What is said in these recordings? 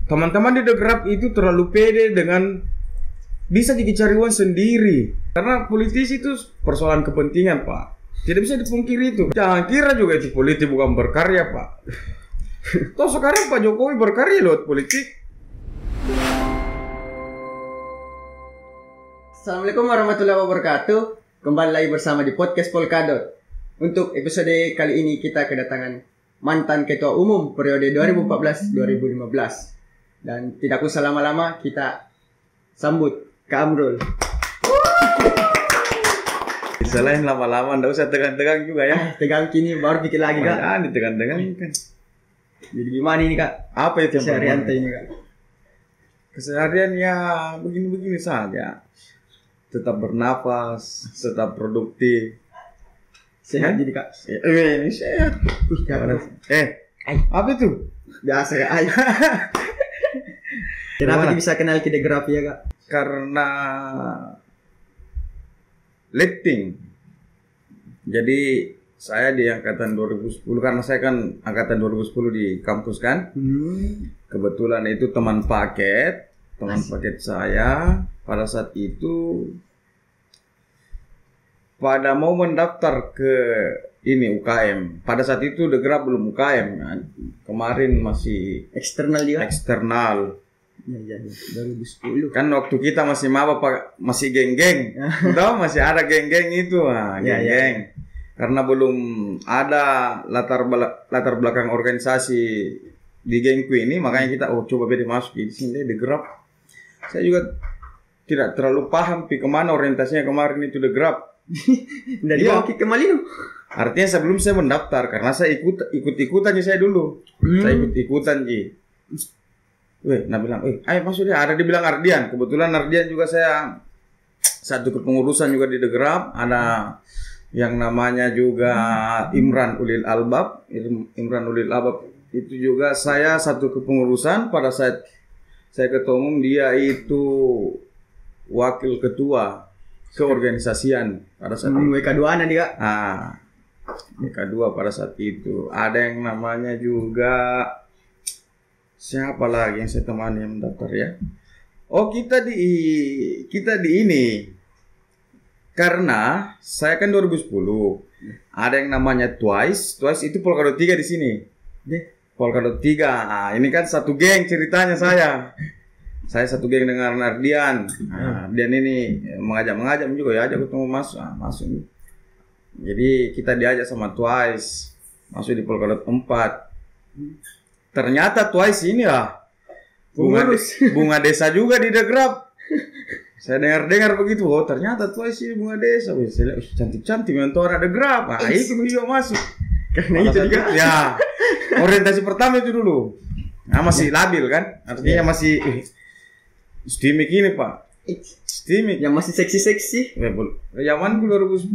teman-teman di The Grab itu terlalu pede dengan bisa jadi cari uang sendiri. Karena politisi itu persoalan kepentingan, Pak. Tidak bisa dipungkiri itu. Jangan kira juga itu politik bukan berkarya, Pak. Toh sekarang Pak Jokowi berkarya lewat politik. Assalamualaikum warahmatullahi wabarakatuh. Kembali lagi bersama di podcast Polkadot. Untuk episode kali ini kita kedatangan mantan Ketua Umum periode 2014-2015. Dan tidak usah lama-lama, kita sambut Kak Amrul. Selain lama-lama, nggak usah tegang-tegang juga ya. Tegang kini baru bikin lagi Kak. Jangan ditegang-tegang kan. Jadi gimana ini Kak? Apa itu yang Keseharian pertama? ini Kak? Keseharian ya begini-begini saja. Tetap bernafas, tetap produktif. Sehat jadi Kak. Ini sehat. Apa itu? Biasa Kak. Ayo. Kenapa bisa kenal ke The Grab ya Kak? Karena lifting. Jadi saya di angkatan 2010, karena saya kan angkatan 2010 di kampus kan. Kebetulan itu teman paket saya pada saat itu pada mau mendaftar ke ini UKM. Pada saat itu The Grab belum UKM kan. Kemarin masih Eksternal juga. eksternal. Ya, 2010. Kan waktu kita masih maba masih geng-geng. Tahu masih ada geng-geng itu, geng-geng. Karena belum ada latar belakang organisasi di gengku ini, makanya kita coba beda masuk di sini The Grab. Saya juga tidak terlalu paham kemana orientasinya kemarin itu The Grab. Dari Iya. Oki ke Malino. Artinya sebelum saya mendaftar, karena saya ikut-ikutan aja saya dulu. Saya ikut-ikutan Ji. Nah bilang, ayo masuk deh. Ada dibilang Ardian. Kebetulan Ardian juga saya satu kepengurusan juga di The Grab. Ada yang namanya juga Imran Ulil Albab. Imran Ulil Albab itu juga saya satu kepengurusan. Pada saat saya ketua umum, dia itu wakil ketua keorganisasian pada saat itu. WK2 nanti Kak. WK2 pada saat itu. Ada yang namanya juga siapa lagi yang saya temani yang mendaftar ya? Kita di ini. Karena saya kan 2010. Ada yang namanya Twice itu Polkadot 3 di sini. Polkadot 3. Ini kan satu geng ceritanya saya. Saya satu geng dengan Ardian. Ardian ini mengajak juga ya, ajak ketemu masuk. Jadi kita diajak sama Twice masuk di Polkadot 4. Ternyata Twice ini lah bunga desa juga di The Grab. Saya dengar begitu. Ternyata Twice ini bunga desa. Cantik-cantik mentor ada The Grab. Itu juga masuk. Karena itu juga. Ya. Orientasi pertama itu dulu. Masih labil kan? Artinya masih Steamik ini Pak. Steamik Yang masih seksi-seksi. Zaman 2010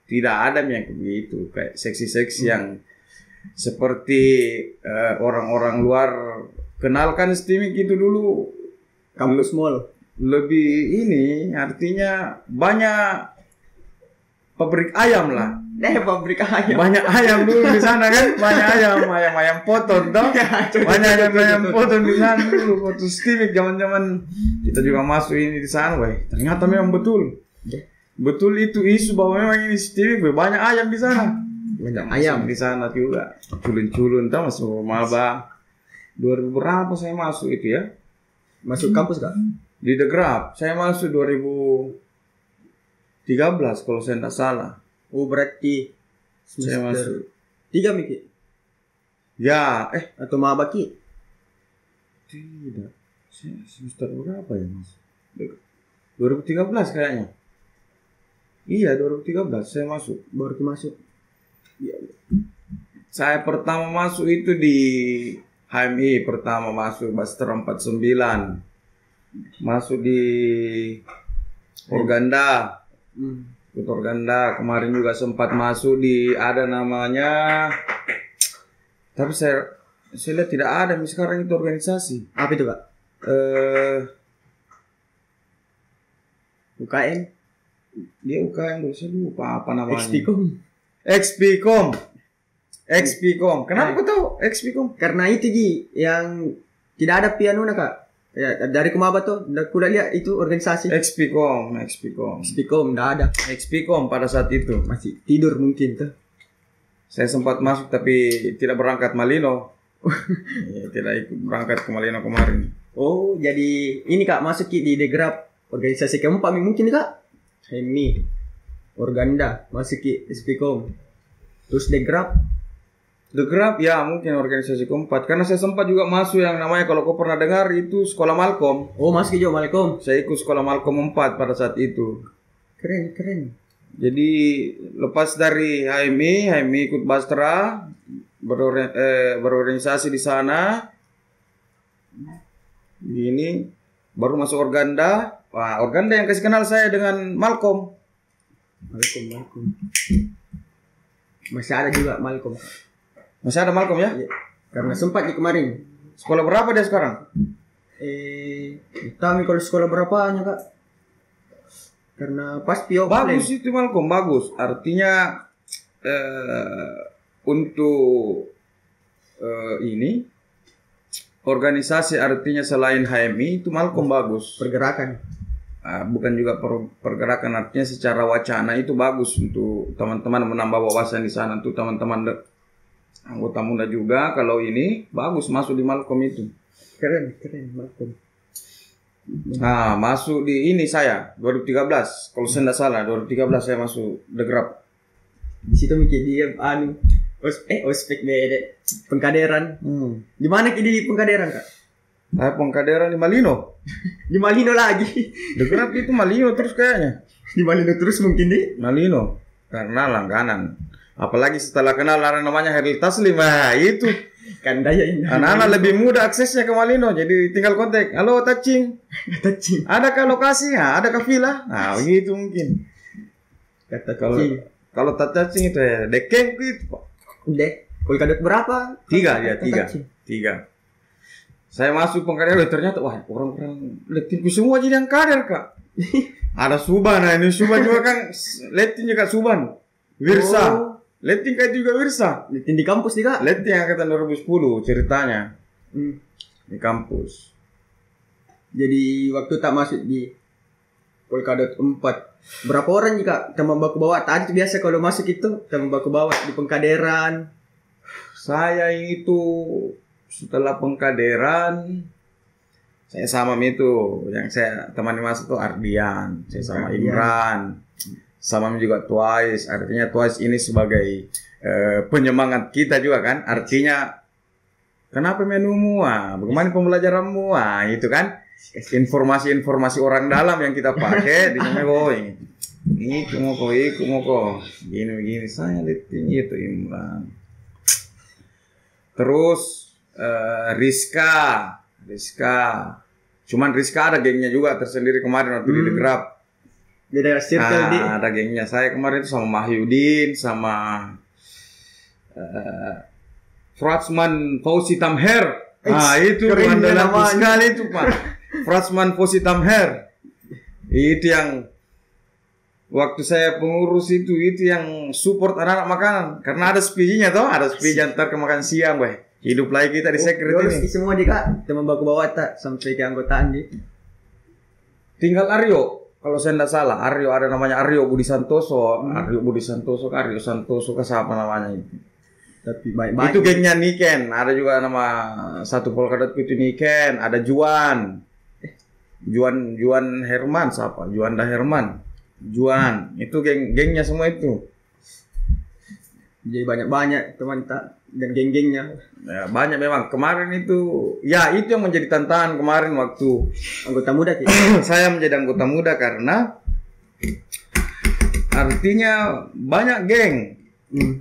tidak ada yang begitu kayak seksi-seksi yang seperti orang-orang luar kenalkan Steamik itu dulu. Kampus Mall. Lebih ini artinya banyak pabrik ayam lah. Pabrik ayam. Banyak ayam dulu di sana kan, banyak ayam potong toh. Banyak ayam potong di sana dulu waktu Steamik zaman-zaman kita juga masuk ini di sana, ternyata memang betul. Betul itu isu bahwa memang ini Steamik, banyak ayam di sana. Banyak ayam di sana juga. Culun-culun tahu masuk maba. 2000 berapa saya masuk itu ya? Masuk kampus Kak? Di The Grab. Saya masuk 2013 kalau saya tidak salah. Berarti Saya masuk 3 Miki? Ya, Atau maba Ki? tidak. Saya semester berapa ya Mas? 2013 kayaknya. Iya, 2013 saya masuk. Baru masuk. Iya. Saya pertama masuk itu di HMI, pertama masuk Master 49. Masuk di Organda. Ikut Organda. Kemarin juga sempat masuk di ada namanya. Tapi saya lihat tidak ada sekarang itu organisasi. Apa itu Kak? UKM? Dia UKM dulu, saya lupa apa namanya. XPcom. XPcom. Kenapa kau tahu XPcom? Karena itu Ji yang Tidak ada pianuna Kak. Ya, dari Kumaba tuh, udah lihat itu organisasi. Expicom. Spikom, enggak ada. Expicom pada saat itu. Masih tidur mungkin tuh. Saya sempat masuk tapi tidak berangkat Malino. Ya, tidak ikut berangkat ke Malino kemarin. Oh, jadi ini Kak masuk di The Grab organisasi keempat mungkin Kak. Hemi, Organda, masuk di Spikom. Terus The Grab Ya mungkin organisasi keempat. Karena saya sempat juga masuk yang namanya, kalau kau pernah dengar, itu Sekolah Malcolm. Oh, masuk juga Malcolm. Saya ikut Sekolah Malcolm 4 pada saat itu. Keren. Jadi lepas dari HMI ikut Bastra, berorganisasi di sana. Ini baru masuk Organda. Wah, Organda yang kasih kenal saya dengan Malcolm. Malcolm. Masih ada juga Malcolm. Masih ada Malcolm ya? Iya. Karena sempat di kemarin. Sekolah berapa dia sekarang? Kami kalau sekolah berapanya Kak? Karena pas Pio bagus itu Malcolm, bagus. Artinya untuk ini organisasi, artinya selain HMI itu Malcolm bagus. Pergerakan. Bukan juga pergerakan, artinya secara wacana itu bagus untuk teman-teman menambah wawasan di sana. Untuk teman-teman anggota muda juga, kalau ini bagus masuk di Malcolm itu. Keren Malcolm. Nah, masuk di ini saya 2013. Kalau saya tidak salah 2013 saya masuk The Grab. Di situ mikir dia ospek beda Pengkaderan. Di mana di Pengkaderan Kak? Pengkaderan di Malino. Di Malino lagi. The Grab itu Malino terus kayaknya. Di Malino terus mungkin deh. Malino karena langganan. Apalagi setelah kenal orang namanya Herli Taslim, itu kan daya ini. Anak-anak lebih mudah aksesnya ke Malino, jadi tinggal kontak. Halo Tacing. Adakah lokasi? Adakah villa? Nah, begitu mungkin. Kata kalau Tacing itu ya dekeng gitu, Pak. Kalau kadang berapa? 3. Saya masuk Pengkaderan, ternyata wah orang-orang letinku semua jadi yang kader Kak. Ada Suban, ini Suban juga kan, letin juga Suban, Wirsa. Leting kayak juga Wirsa. Leting di kampus nih Kak. Leting angkatan 2010 ceritanya. Di kampus. Jadi waktu tak masuk di Polkadot 4, berapa orang nih Kak teman baku bawa? Tadi biasa kalau masuk itu teman baku bawa di Pengkaderan. Saya itu setelah Pengkaderan, saya sama itu yang saya temani masuk tuh Ardian, saya sama Imran. Sama juga Twice, artinya Twice ini sebagai penyemangat kita juga kan, artinya kenapa menumu, bagaimana pembelajaranmu, itu kan informasi-informasi orang dalam yang kita pakai di boy. Ini kumoko, gini saya lihat itu Imran. Terus Rizka, cuman Rizka ada gengnya juga tersendiri kemarin waktu di The Grab. Beda circle di. Ada gengnya. Saya kemarin itu sama Mahyudin, sama Fratsman Fauzi Tamher. Itu andalan sekali itu Pak. Fratsman Fauzi Tamher. Itu yang waktu saya pengurus itu yang support anak-anak makanan. Karena ada SPJ-nya toh, ada SPJ antar ke makan siang, weh. Hidup lagi kita di secret ini. Semua di Kak, teman baku bawa tak sampai ke anggotaan di. Tinggal Aryo. Kalau saya tidak salah, Aryo ada namanya Aryo Budi Santoso. Aryo Santoso ke siapa namanya itu. Tapi baik-baik. Itu gengnya Niken. Ada juga nama satu Polkadot itu Niken. Ada Juan Herman siapa? Juanda Herman. Juan. Itu gengnya semua itu. Jadi banyak teman tak dan geng-gengnya. Ya, banyak memang. Kemarin itu, ya itu yang menjadi tantangan kemarin waktu anggota muda. Saya menjadi anggota muda karena artinya banyak geng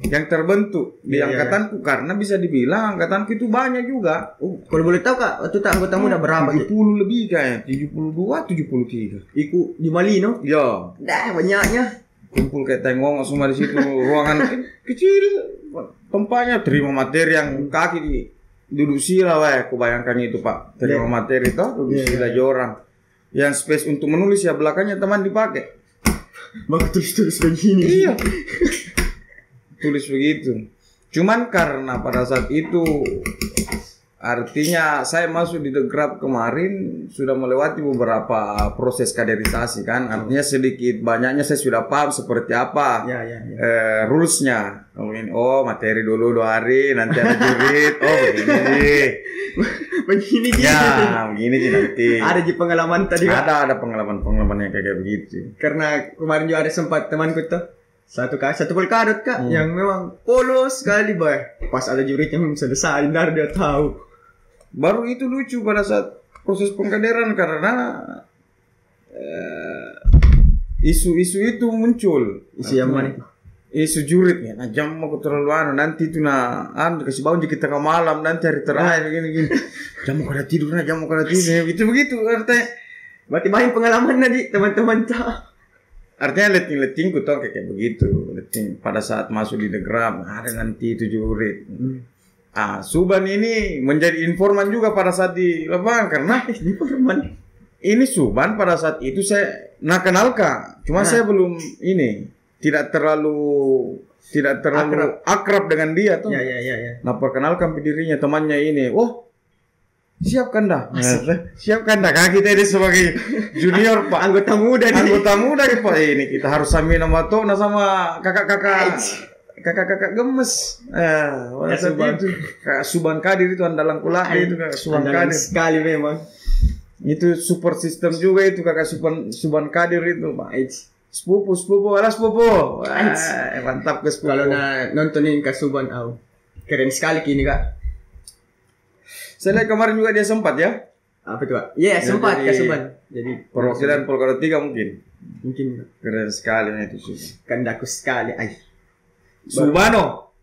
yang terbentuk di angkatanku. Karena bisa dibilang angkatanku itu banyak juga. Kalau boleh tahu Kak, waktu tak anggota muda berapa? 70 lebih kayaknya, 72, 73. Ikut di Malino? Ya. Dah banyaknya. Kumpul kayak tengong semua di situ, ruangan kecil, tempatnya terima materi yang kaki duduk sila, aku bayangkan itu Pak, terima materi toh duduk sila orang, yang space untuk menulis ya belakangnya teman dipakai, bagus tulis begini. Iya, tulis begitu. Cuman karena pada saat itu artinya saya masuk di The Grab kemarin sudah melewati beberapa proses kaderisasi kan. Artinya sedikit banyaknya saya sudah paham seperti apa rulesnya. Oh materi dulu 2 hari, nanti ada jurit. Oh begini. Begini Ya begini sih nanti. Ada pengalaman tadi Kak? Ada pengalaman yang kayak begitu. Karena kemarin juga ada sempat temanku tuh satu polkadot Kak yang memang polos sekali pas ada juritnya selesai ntar dia tahu. Baru itu lucu pada saat proses pengkaderan karena isu-isu itu muncul. Isu yang mana? Isu jurit ya. Nah jam mau keterlaluan nanti itu kasih bangun kita ke malam nanti hari terakhir gini. Jam mau kada tidur begitu artinya. Berarti banyak pengalaman tadi teman-teman tak. Artinya letting ku tau kayak begitu. Letting pada saat masuk di The Grab ada nanti itu jurit. Suban ini menjadi informan juga pada saat di lapangan karena informan. Ini Suban pada saat itu saya kenalkan. Cuma saya belum tidak terlalu akrab dengan dia tuh. Ya. Nah perkenalkan dirinya temannya ini. Oh siapkan dah. Siapkan dah. Karena kita ini sebagai junior Pak. Anggota muda Pak. Ini kita harus sambil nama Tona sama kakak-kakak gemes. Kak Suban Kadir itu andalan kuliah itu Kak Suban Kadir. Sekali memang. Itu super sistem juga itu Kakak Suban Kadir itu Pak. Sepupu. Mantap ke sepupu. Kalau nontonin Kak Suban keren sekali kini Kak. Saya lihat kemarin juga dia sempat ya. Apa itu Kak? Iya sempat Kak Suban. Jadi perwakilan Polkadot 3 mungkin. Keren sekali itu Suban. Kandaku sekali. Subano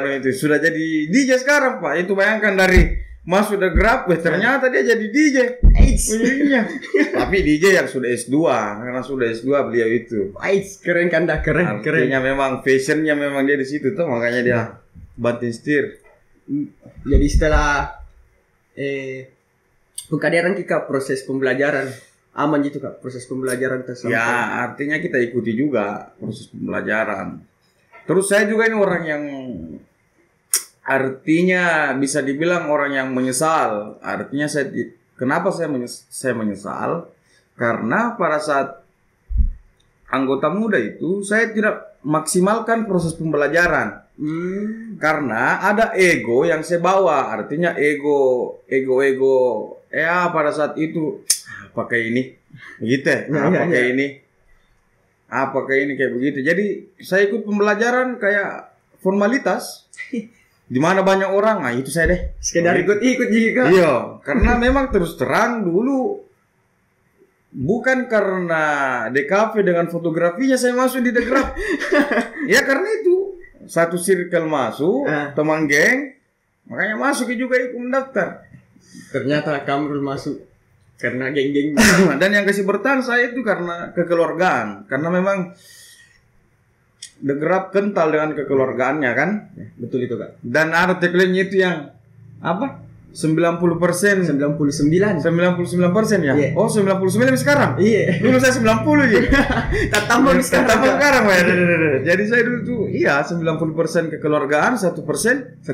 itu sudah jadi DJ sekarang Pak. Itu bayangkan dari masuk The Grab, ternyata dia jadi DJ. Tapi DJ yang sudah S2, karena sudah S2 beliau itu. Keren Kanda, keren. Artinya memang fashionnya memang dia di situ tuh, makanya dia banting setir. Jadi setelah pengkaderan kita proses pembelajaran aman gitu Kak, proses pembelajaran tersebut. Ya, artinya kita ikuti juga proses pembelajaran. Terus saya juga ini orang yang artinya bisa dibilang orang yang menyesal. Artinya kenapa saya menyesal? Karena pada saat anggota muda itu saya tidak maksimalkan proses pembelajaran. Karena ada ego yang saya bawa. Artinya ego ya pada saat itu pakai ini begitu pakai ini kayak begitu. Jadi saya ikut pembelajaran kayak formalitas di mana banyak orang. Itu saya deh sekedar ikut juga. Iya, karena memang terus terang dulu bukan karena DKV dengan fotografinya saya masuk di The Grab. Ya karena itu satu circle masuk, teman geng, makanya masuk juga ikut mendaftar. Ternyata kamu masuk karena geng-geng. Dan yang kasih bertahan saya itu karena kekeluargaan. Karena memang The Grab kental dengan kekeluargaannya kan. Betul itu Kak. Dan ada tagline-nya itu yang apa? 90%. 99% ya? Yeah. Oh 99 sekarang? Iya. Dulu saya 90 aja. Tak tambah sekarang. Jadi saya dulu tuh 90% kekeluargaan, 1%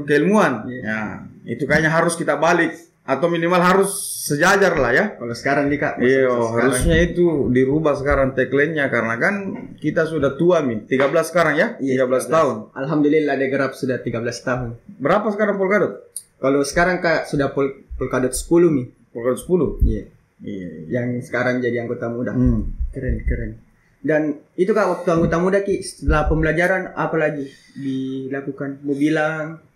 keilmuan. Yeah. Ya, itu kayaknya harus kita balik. Atau minimal harus sejajar lah ya. Kalau sekarang nih Kak. Iya, harusnya itu dirubah sekarang tagline-nya karena kan kita sudah tua nih. 13 sekarang ya? 13 tahun. Alhamdulillah The Grab sudah 13 tahun. Berapa sekarang Polkadot? Kalau sekarang Kak sudah Polkadot 10 nih. Polkadot 10? Iya. Yang sekarang jadi anggota muda. Keren. Dan itu Kak waktu anggota muda Ki setelah pembelajaran apa lagi dilakukan? Mau bilang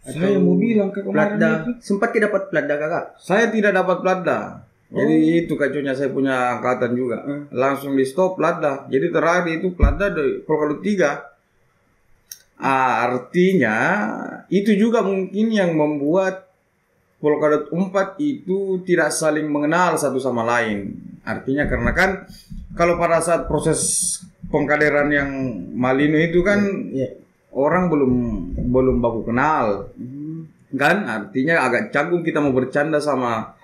saya mau bilang ke kemarin Platda. Sempat kita dapat Platda Kakak? Saya tidak dapat Platda. Jadi itu kacunya saya punya angkatan juga. Langsung di stop Platda. Jadi terakhir itu Platda di Polkadot 3. Artinya itu juga mungkin yang membuat Polkadot 4 itu tidak saling mengenal satu sama lain. Artinya karena kan kalau pada saat proses pengkaderan yang Malino itu kan orang belum baku kenal kan, artinya agak canggung kita mau bercanda sama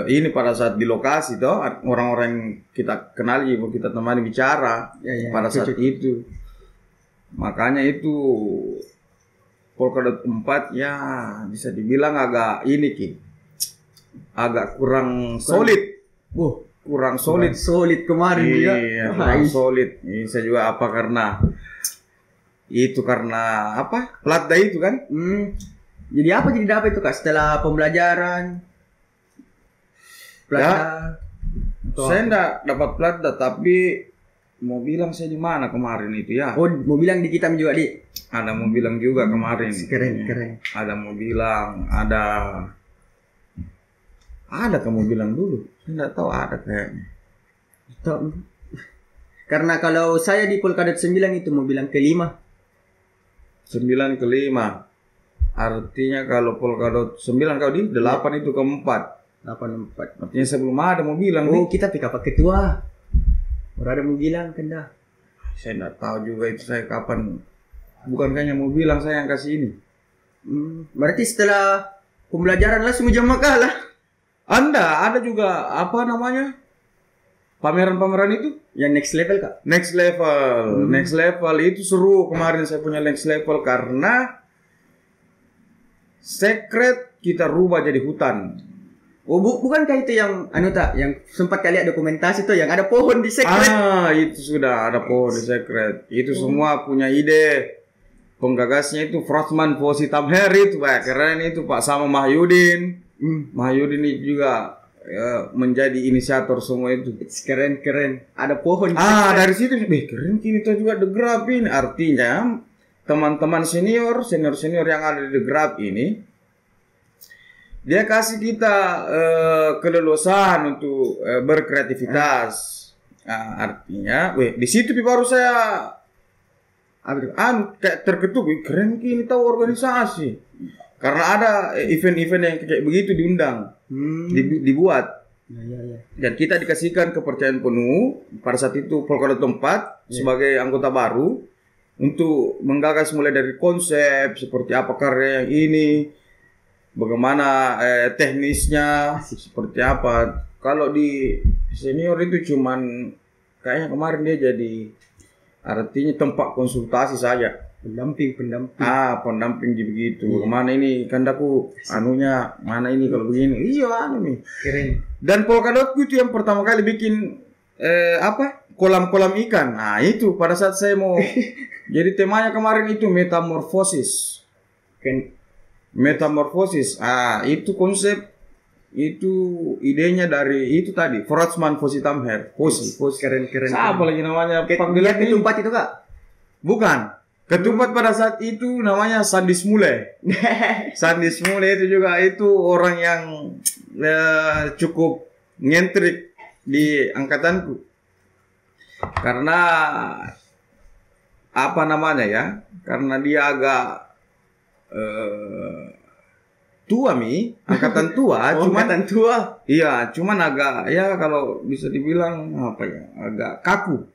ini pada saat di lokasi toh orang-orang yang kita kenali mau kita temani bicara pada saat itu. Makanya itu Polkadot 4 ya bisa dibilang agak ini Ki. Agak kurang solid. Kurang solid. Solid kemarin juga. Iya, kurang solid. Ini saya juga apa karena apa? Platda itu kan? Jadi apa jadi dapat itu Kak setelah pembelajaran? Platda. Saya enggak dapat platda tapi mau bilang saya di mana kemarin itu ya. Oh, mau bilang di kita juga di. Ada mau bilang juga kemarin. Keren. Ada mau bilang, ada kamu bilang dulu. Saya enggak tahu ada kayaknya. Karena kalau saya di Polkadot 9 itu mau bilang ke-5. 9 ke-5. Artinya kalau Polkadot 9 kau di 8 itu ke-4. 84. Artinya sebelum ada mau bilang. Oh, kita pick up ketua. Baru ada mau bilang kan dah. Saya enggak tahu juga itu saya kapan. Bukan kayaknya mau bilang saya yang kasih ini. Berarti setelah pembelajaran langsung jam makalah. Ada juga apa namanya? Pameran-pameran itu yang next level Kak. Next level itu seru. Kemarin saya punya next level karena secret kita rubah jadi hutan. Oh, bukankah itu yang yang sempat kali ada dokumentasi tuh yang ada pohon di secret? Itu sudah ada pohon di secret. Itu semua punya ide. Penggagasnya itu Frosman Positamher itu Pak. Keren itu Pak sama Mahyudin. Mahyudin ini juga menjadi inisiator semua itu. Keren. Ada pohon. Dari situ keren kini tuh juga The Grab ini. Artinya teman-teman senior yang ada di The Grab ini dia kasih kita keleluasan untuk berkreativitas. Artinya, di situ baru saya kayak terketuk, keren kini tahu organisasi. Karena ada event-event yang kayak begitu diundang, dibuat. Ya. Dan kita dikasihkan kepercayaan penuh pada saat itu Polkadot 4 sebagai anggota baru untuk menggagas mulai dari konsep seperti apa karya yang ini, bagaimana teknisnya seperti apa. Kalau di senior itu cuman kayaknya kemarin dia jadi artinya tempat konsultasi saja. Pendamping. Pendamping begitu. Kemana ini kandaku anunya mana ini kalau begini. Iya nih. Keren. Dan Polkadotku itu yang pertama kali bikin kolam-kolam ikan. Nah itu pada saat saya mau jadi temanya kemarin itu metamorfosis. Metamorfosis. Itu konsep itu idenya dari itu tadi Frosman Positamher. Keren. Siapa lagi namanya? Panggilan ketupat itu Kak? Bukan. Ketupat pada saat itu namanya Sandi Smule. Sandi Smule itu juga itu orang yang cukup ngentrik di angkatanku. Karena apa namanya ya? Karena dia agak tua angkatan tua. Angkatan tua. Iya, cuman agak ya kalau bisa dibilang apa ya? Agak kaku.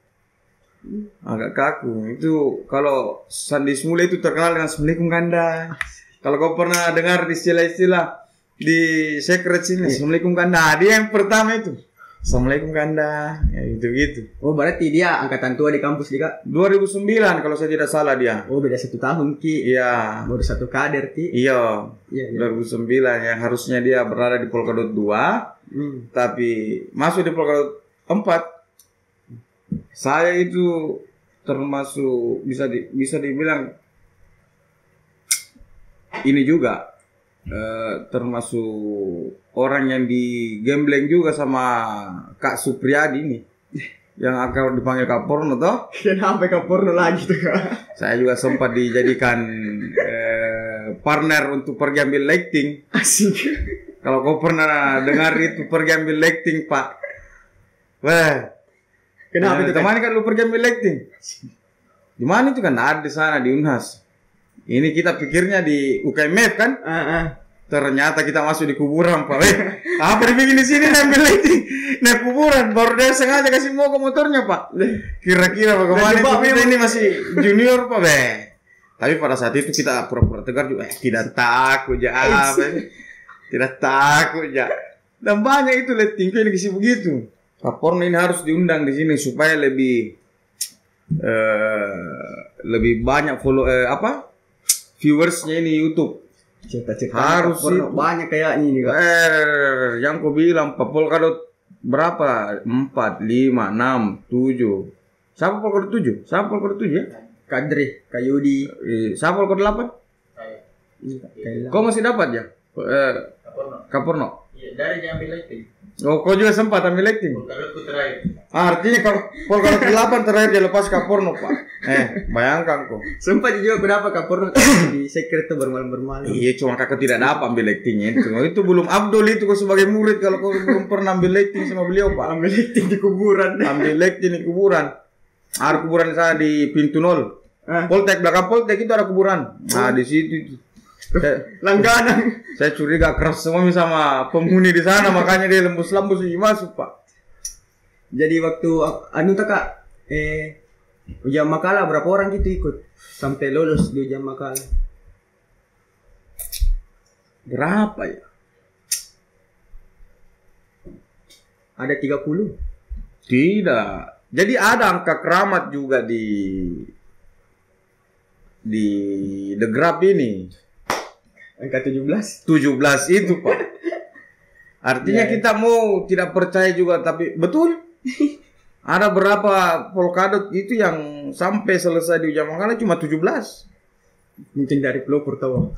Itu kalau Sandi Smule itu terkenal dengan Assalamualaikum Kanda. Kalau kau pernah dengar istilah-istilah di secret sini, Assalamualaikum Kanda, dia yang pertama itu Assalamualaikum Kanda, ya gitu. Oh berarti dia angkatan tua di kampus juga? 2009 kalau saya tidak salah dia. Oh beda 1 tahun Ki. Iya. Baru 1 kader Ki. Iya. 2009 yang harusnya dia berada di Polkadot 2, tapi masuk di Polkadot 4. Saya itu termasuk bisa dibilang ini juga termasuk orang yang digembleng juga sama Kak Supriyadi ini yang akan dipanggil Kak Porno toh. Kenapa Kak Porno lagi tuh Kak? Saya juga sempat dijadikan partner untuk pergi ambil lighting. Asik. Kalau kau pernah dengar itu pergi ambil lighting Pak. Wah. Kenapa itu teman kan lu pergi ambil lighting? Di mana itu kan? Ada di sana di Unhas. Ini kita pikirnya di UKMF kan? Ternyata kita masuk di kuburan Pak. Apa dibikin di sini ambil lighting? Nah kuburan baru dia sengaja kasih mogok motornya Pak. Kira-kira bagaimana kita ini masih junior Pak Tapi pada saat itu kita pura-pura tegar juga. Tidak takut ya. Tidak takut ya. Dan banyak itu lighting ini kasih begitu. Kak Porno ini harus diundang di sini supaya lebih banyak viewersnya ini YouTube. Cerita-cerita Harus porno itu. banyak kayaknya ini kak. Yang kau bilang Polkadot berapa? 4, 5, 6, 7. Siapa Polkadot 7? Siapa Polkadot 7 ya? Kadri, Kayudi. Siapa Polkadot 8? Kau masih dapat ya? Kaporno. Iya, dari yang ambil lighting. Oh, kau juga sempat ambil lighting? Polkadotku terakhir. Artinya kalau Polkadot 8 terakhir dia lepas Kaporno, Pak. Bayangkan kau. Sempat juga kenapa kak porno di secret tuh bermalam-bermalam. Iya, cuma kakak tidak dapat ambil lightingnya itu. Itu belum Abdul itu kau sebagai murid kalau kau belum pernah ambil lighting sama beliau, Pak. Ambil lighting di kuburan. Ambil lighting di kuburan. Ada kuburan di sana di pintu 0. Poltek, belakang Poltek itu ada kuburan. Nah, di situ itu. Langganan. Saya curiga keras semua sama penghuni di sana, makanya dia lembus-lembus masuk, Pak. Jadi waktu anu tak kak, ujian makalah berapa orang gitu ikut sampai lulus di ujian makalah? Berapa ya? Ada 30. Tidak. Jadi ada angka keramat juga di The Grab ini. Angka 17. 17 itu, Pak. Artinya kita mau tidak percaya juga, tapi betul. Ada berapa Polkadot itu yang sampai selesai di ujian makalah cuma 17. Mungkin dari pelopor tahu.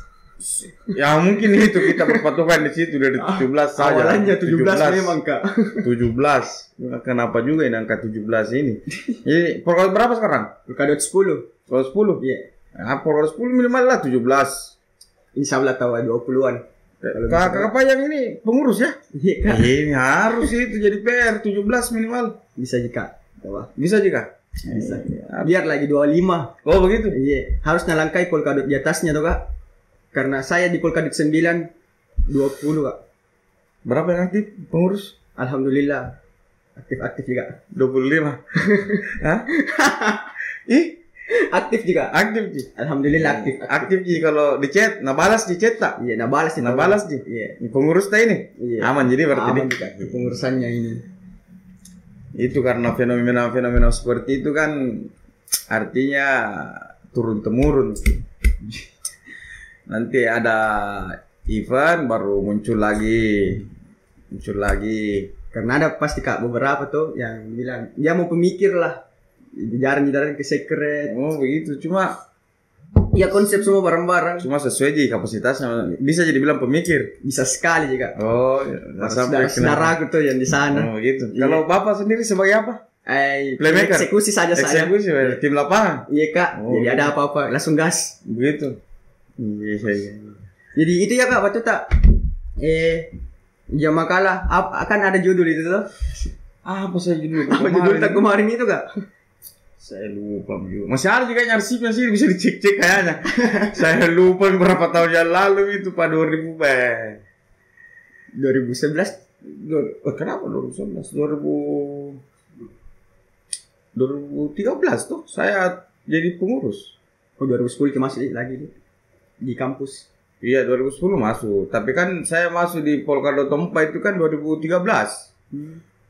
Ya mungkin itu kita berpatokan di situ dari 17 saja. Awalnya 17 memang kak. 17. Kenapa juga ini angka 17 ini? Jadi Polkadot berapa sekarang? Polkadot 10. Polkadot 10? Iya. Nah, Polkadot 10 minimal lah 17. Insya Allah tahu 20-an. Kakak apa yang ini pengurus ya? Iya kak. Ini harus itu jadi PR 17 minimal. Bisa jika. Tahu. Bisa juga? Bisa. Biar lagi 25. Oh begitu? Iya. Harus nalangkai Polkadot di atasnya tuh kak. Karena saya di Polkadot 9 20 kak. Berapa yang aktif pengurus? Alhamdulillah. Aktif juga. 25. Hah? Ih, Aktif juga. aktif Ji. Alhamdulillah aktif. Aktif Ji kalau di chat, nah balas di chat tak? Iya, nah balas itu. Nah balas Ji. Iya. Ini pengurus tak ini? Iya. Aman jadi berarti Aman ini. juga pengurusannya ini. Itu karena fenomena-fenomena seperti itu kan artinya turun temurun. Nanti ada event baru muncul lagi. Karena ada pasti kak beberapa tuh yang bilang dia mau pemikir lah. Jarang-jarang ke secret. Oh begitu, cuma Ya konsep semua bareng-bareng. cuma sesuai di kapasitasnya. Bisa jadi bilang pemikir. Bisa sekali juga. Oh, Saudara aku tuh yang di sana. Oh gitu. Iya. Kalau bapak sendiri sebagai apa? Playmaker? Eksekusi saja saya. Eksekusi, tim lapangan. Iya kak. Oh, Jadi gitu. ada apa-apa langsung gas. Begitu. Iya. Jadi itu ya kak, waktu tak jam makalah akan ada judul itu tuh. Apa saya judul? Apa judul tak kemarin itu kak? Saya lupa juga. Masih ada juga arsipnya sih, bisa dicek-cek kayaknya. Saya lupa berapa tahun yang lalu itu Pak 2000 2011. Kenapa 2011? 2013 tuh saya jadi pengurus. Oh 2010 masih lagi di kampus. Iya 2010 masuk. Tapi kan saya masuk di Polkadot 4 itu kan 2013.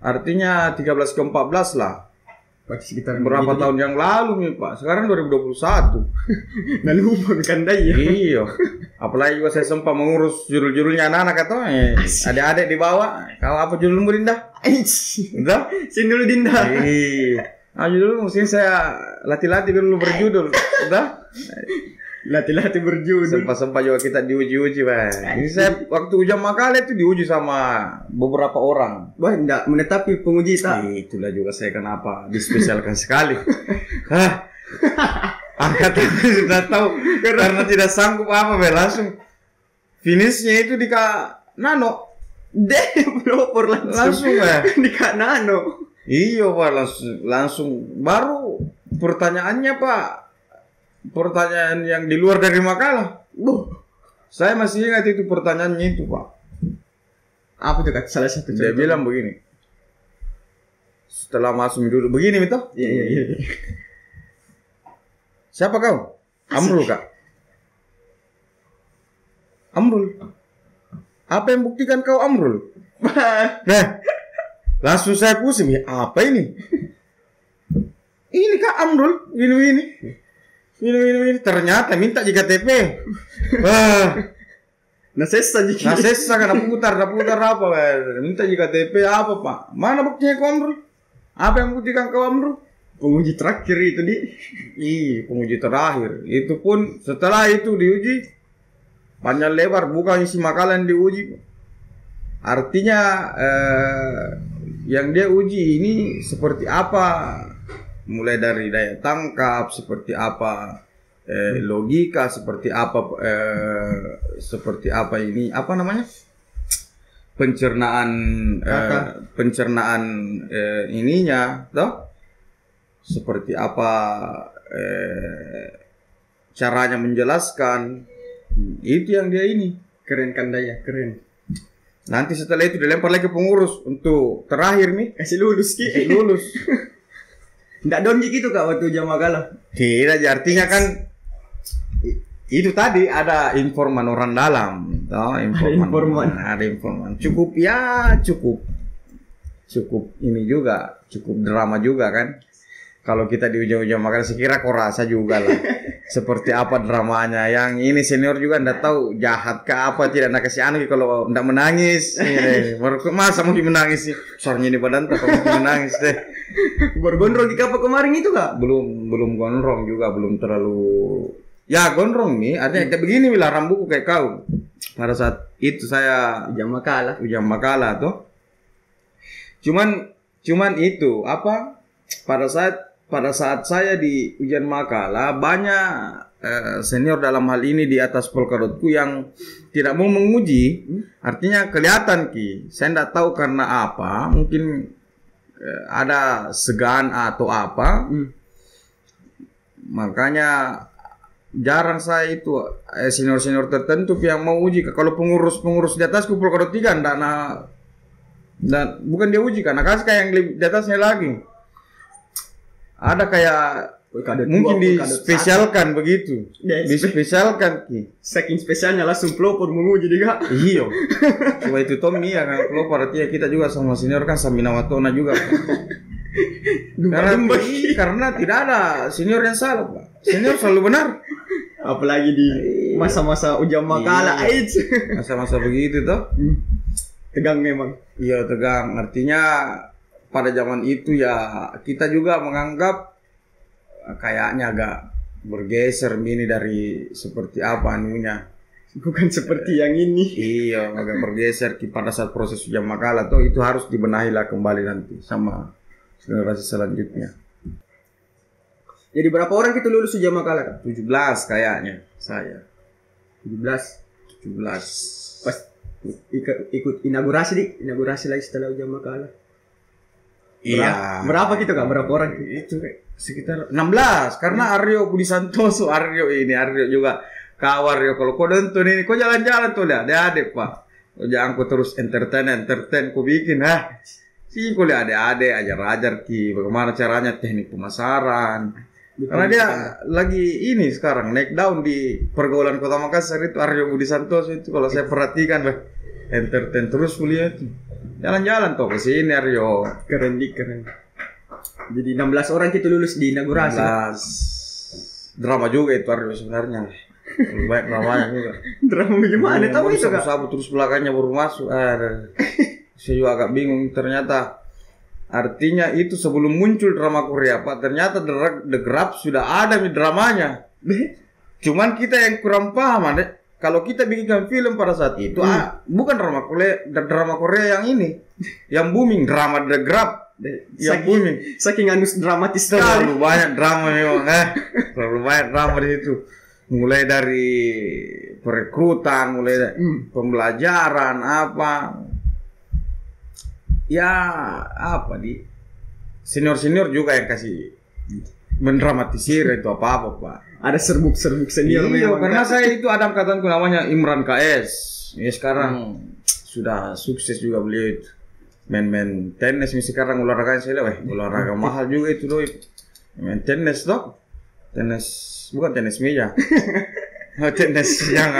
Artinya 13 ke 14 lah. Berarti sekitar Berapa tahun yang lalu nih Pak? Sekarang 2021. Nah lupa kandai ya. Iya. Apalagi juga saya sempat mengurus judul-judulnya anak-anak atau adik-adik di bawah. Kau apa judulmu Dinda? Udah? Sini dulu Dinda. Iya. Judul mesti saya latih-latih dulu berjudul. Udah? Latih-latih berjudul. Sempat-sempat juga kita diuji-uji, Pak. Ini saya waktu ujian makalah itu diuji sama beberapa orang. Wah, enggak menetapi penguji tak. Itulah juga saya kenapa dispesialkan sekali. Hah? Angkatan sudah tahu karena tidak sanggup apa, Be. Langsung finishnya itu di Kak Nano. Pelopor Langsung, Be. di Kak Nano. Iya, Pak, langsung baru pertanyaannya, Pak. Pertanyaan yang di luar dari makalah. Saya masih ingat itu pertanyaannya itu, Pak. Apa tuh kak? Salah satu Dia bilang begini. Setelah masuk dulu begini itu. Iya. Siapa kau? Amrul, Kak. Amrul. Apa yang buktikan kau Amrul? Nah, langsung saya pusing. Ya, apa ini? Ini Kak Amrul, ini. Ini ternyata minta JKTP. Wah, Nasesa jika. nasesa kan putar apa? Minta JKTP apa Pak? Mana buktinya kau Amrul? Apa yang buktikan kau Amrul? Penguji terakhir itu di. Penguji terakhir. Itu pun setelah itu diuji panjang lebar, bukan isi makalah yang diuji. Artinya yang dia uji ini seperti apa? Mulai dari daya tangkap, seperti apa logika, seperti apa ini apa namanya? Pencernaan ininya, toh? Seperti apa caranya menjelaskan. Itu yang dia ini. Keren kan Daya, keren. Nanti setelah itu dilempar lagi ke pengurus untuk terakhir nih. Kasih lulus Kasih lulus. Nggak donji gitu Kak waktu ujian makalah. Tidak, artinya kan itu tadi ada informan orang dalam, toh, ada informan. Cukup ini juga, cukup drama juga kan. Kalau kita di ujung-ujung makalah sekira kau rasa juga lah. Seperti apa dramanya. Yang ini senior juga ndak tahu jahat ke apa, tidak nak kasih anu kalau ndak menangis. Masa mungkin menangis sih? Soalnya ini badan tak mungkin menangis deh. Baru gondrong di kapal kemarin itu Kak? Belum gondrong juga, belum terlalu. Ya gondrong nih, artinya kayak begini bila rambuku kayak kau. Pada saat itu saya ujian makalah tuh. Cuman itu apa? Pada saat saya di ujian makalah banyak senior dalam hal ini di atas Polkadotku yang tidak mau menguji. Artinya kelihatan saya tidak tahu karena apa, mungkin ada segan atau apa. Makanya jarang saya itu senior tertentu yang mau uji. Kalau pengurus di atasku Polkadot 3 dan bukan dia uji karena kasih kayak yang di atasnya lagi. Ada kayak mungkin dispesialkan begitu. Dispesialkan saking spesialnya langsung pelopor menguji juga. Iya. Coba itu Tommy ya kan pelopor, artinya kita juga sama senior kan Samina Watona juga. Karena tidak ada senior yang salah, Pak. Senior selalu benar. Apalagi di masa-masa ujian makalah. Masa-masa begitu toh. Tegang memang. Iya, tegang. Artinya pada zaman itu ya kita juga menganggap kayaknya agak bergeser ini dari seperti apa anunya. Bukan seperti yang ini. Iya, agak bergeser pada saat proses ujian makalah tuh itu harus dibenahi lah kembali nanti sama generasi selanjutnya. Jadi berapa orang kita lulus ujian makalah? 17 kayaknya saya. 17. Pas ikut inaugurasi lagi setelah ujian makalah. Iya. Berapa gitu Kak? Berapa orang? Itu sekitar 16 karena Aryo Budi Santoso, Aryo juga Aryo kalau kau nonton ini kau jalan-jalan tuh lihat adik Pak. Kau jangan kau terus entertain kau bikin sih kau lihat adik ajar bagaimana caranya teknik pemasaran. Karena dia lagi ini sekarang naik daun di pergaulan Kota Makassar itu Aryo Budi Santoso itu kalau saya perhatikan entertain terus kuliah itu. Jalan-jalan tuh ke sini Aryo. Keren. Jadi 16 orang kita lulus di inaugurasi. 16. Drama juga itu Aryo sebenarnya. Banyak dramanya juga. Drama gimana tahu itu Kak? Sabu terus belakangnya baru masuk. Saya juga agak bingung ternyata. Artinya itu sebelum muncul drama Korea Pak, ternyata The Grab sudah ada di dramanya. Cuman kita yang kurang paham kalau kita bikinkan film pada saat itu bukan drama Korea yang ini yang booming, drama The Grab yang booming. Saking dramatis terlalu banyak drama memang terlalu banyak drama di situ, mulai dari perekrutan, mulai dari pembelajaran apa ya apa di senior juga yang kasih mendramatisir itu apa Pak. Ada serbuk senior memang. Karena saya itu ada angkatanku namanya Imran KS. Ya sekarang sudah sukses juga beliau itu. Main tenis sekarang olahraga saya lihat olahraga mahal juga itu loh. Main tenis toh. Tenis bukan tenis meja. Tenis yang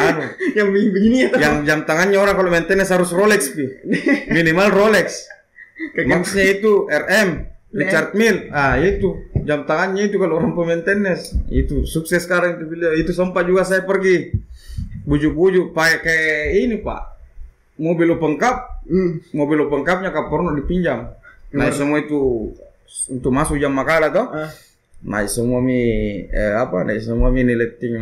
yang begini ya. Yang jam tangannya orang kalau main tenis harus Rolex minimal Rolex. Maksudnya itu RM Richard Mille. Itu jam tangannya itu kalau orang pemain tenis itu sukses sekarang itu beliau. Itu sempat juga saya pergi bujuk-bujuk pakai ini Pak, mobil open cup, mobil open cupnya Kaporno dipinjam. Nah semua itu untuk masuk jam Makala toh. Naik semua naik semua letting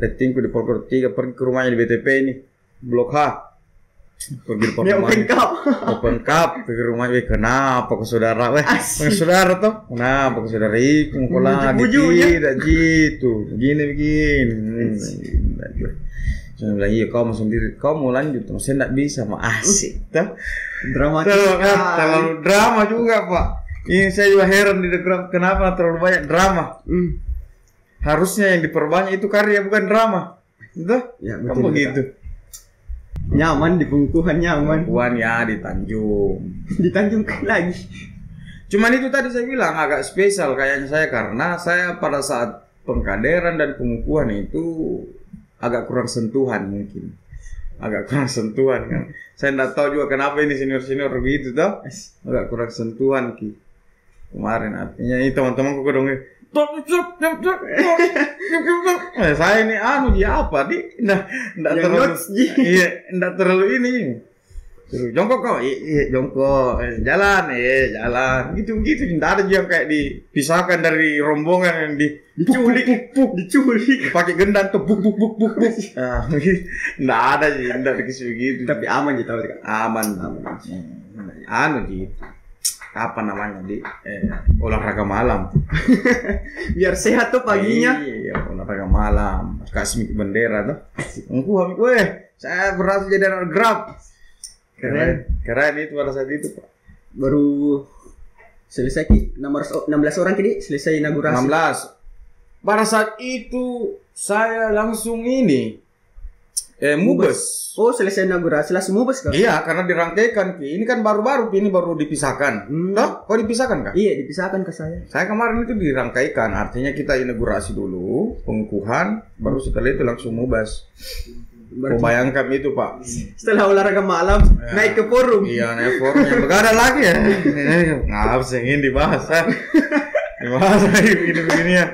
lettingku di Polkor 3 pergi ke rumahnya di BTP ini Blok H. Pergi di open cup pergi rumahnya. Kenapa ke saudara ke saudara toh? Kenapa ke saudara itu mau lagi tidak gitu begini. Saya bilang iya kamu sendiri kamu lanjut saya tidak bisa asik toh. Terlalu drama juga Pak. Ini saya juga heran di Degram kenapa terlalu banyak drama. Harusnya yang diperbanyak itu karya bukan drama. Itu? Ya, kamu begitu. Nyaman di pengukuhan nyaman. Pengukuhan ya di Tanjung. Di Tanjung lagi. Cuman itu tadi saya bilang agak spesial kayaknya saya karena saya pada saat pengkaderan dan pengukuhan itu agak kurang sentuhan mungkin. Agak kurang sentuhan kan. Saya tidak tahu juga kenapa ini senior-senior begitu toh. Agak kurang sentuhan kemarin artinya ini teman-temanku kedong saya ini apa enggak terlalu enggak terlalu ini jongkok kok jongkok jalan gitu enggak ada yang kayak dipisahkan dari rombongan yang diculik pakai gendang tuh buk enggak ada sih enggak dikasih begitu tapi aman gitu aman gitu apa namanya di olahraga malam biar sehat tuh paginya. Iya olahraga malam kasih bendera tuh saya berhasil jadi anak Grab keren itu pada saat itu Pak. Baru selesai nomor 16 orang kini selesai inaugurasi 16 pada saat itu saya langsung ini mubes. Oh selesai inaugurasi langsung mubes kan? Iya karena dirangkaikan ini kan baru-baru ini baru dipisahkan. Toh? Kok dipisahkan kan? Iya dipisahkan ke saya. Saya kemarin itu dirangkaikan artinya kita inaugurasi dulu pengukuhan baru setelah itu langsung mubes. Bayangkan itu Pak. Setelah olahraga malam naik ke forum. Iya naik forum yang begadang lagi ya. Ngapa sih ingin dibahas dibahas begini ya.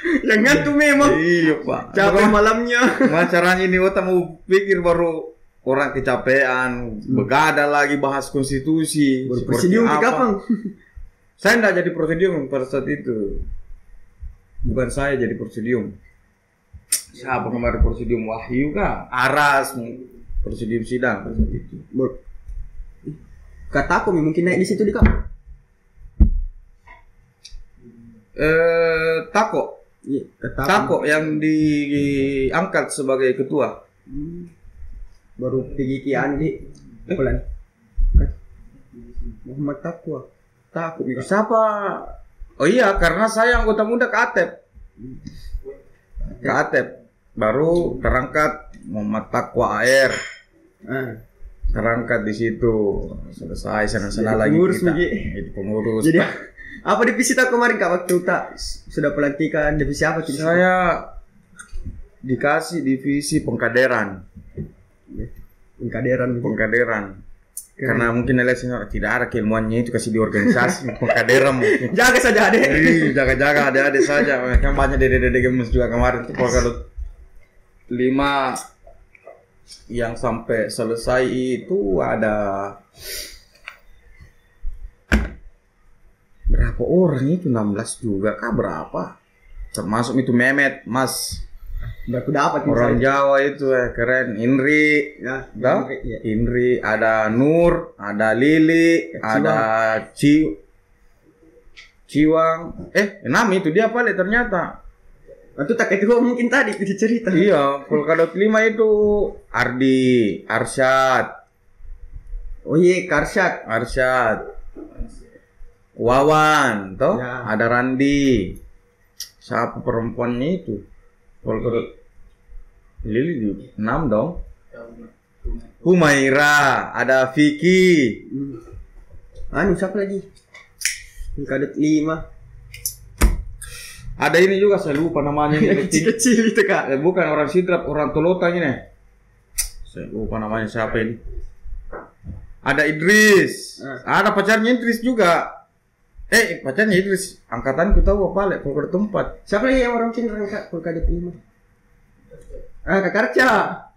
Yang ngantuk memang. Iya Pak. Capek malamnya. Caranya ini otak mau pikir baru orang kecapean, begadang lagi bahas konstitusi. Presidium kapan? Saya tidak jadi presidium pada saat itu. Bukan saya jadi presidium. Siapa kemarin presidium Wahyu kah? Aras presidium sidang pada saat itu. Kataku mungkin naik di situ di kamu. Tako. Iya, Tako yang diangkat sebagai ketua. Baru pergi kian di bulan. Muhammad Takwa. Takut siapa? Oh iya, karena saya anggota muda Katep. Katep baru terangkat Muhammad Takwa AR. Terangkat di situ. Selesai sana-sana lagi kita. Itu pengurus. Jadi apa divisi tak kemarin Kak waktu tak sudah pelantikan divisi apa? Saya dikasih divisi pengkaderan. Pengkaderan. Karena mungkin nilai senior tidak ada keilmuannya itu kasih di organisasi pengkaderan mungkin. Jaga saja adek. Jaga adik-adik saja. Kan banyak dede-dede gemes juga kemarin tuh kalau 5 yang sampai selesai itu ada berapa orang itu 16 juga kah berapa? Termasuk itu Mehmet, Mas. Berapa dapat orang Jawa itu keren. Inri, ya, Inri, ada Nur, ada Lili, ada Ciwang. 6 itu dia paling ternyata. Itu tak kedua mungkin tadi itu cerita. Iya, Polkadot 5 itu Ardi, Arsyad. Oh iya, Arsyad. Wawan, toh ya. Ada Randi. Siapa perempuannya itu? Polkadot Lili 6 dong. Humaira, ada Vicky. Siapa lagi? Polkadot 5. Ada ini juga saya lupa namanya ini. Kecil itu Kak. Bukan orang Sidrap, orang Tolotang ini. Saya lupa namanya siapa ini. Ada Idris. Ada pacarnya Idris juga. Pacarnya Idris, angkatanku tahu apa lek Polkadot tempat. Siapa lagi yang orang Cina Kak Polkadot 5? Kak Karca.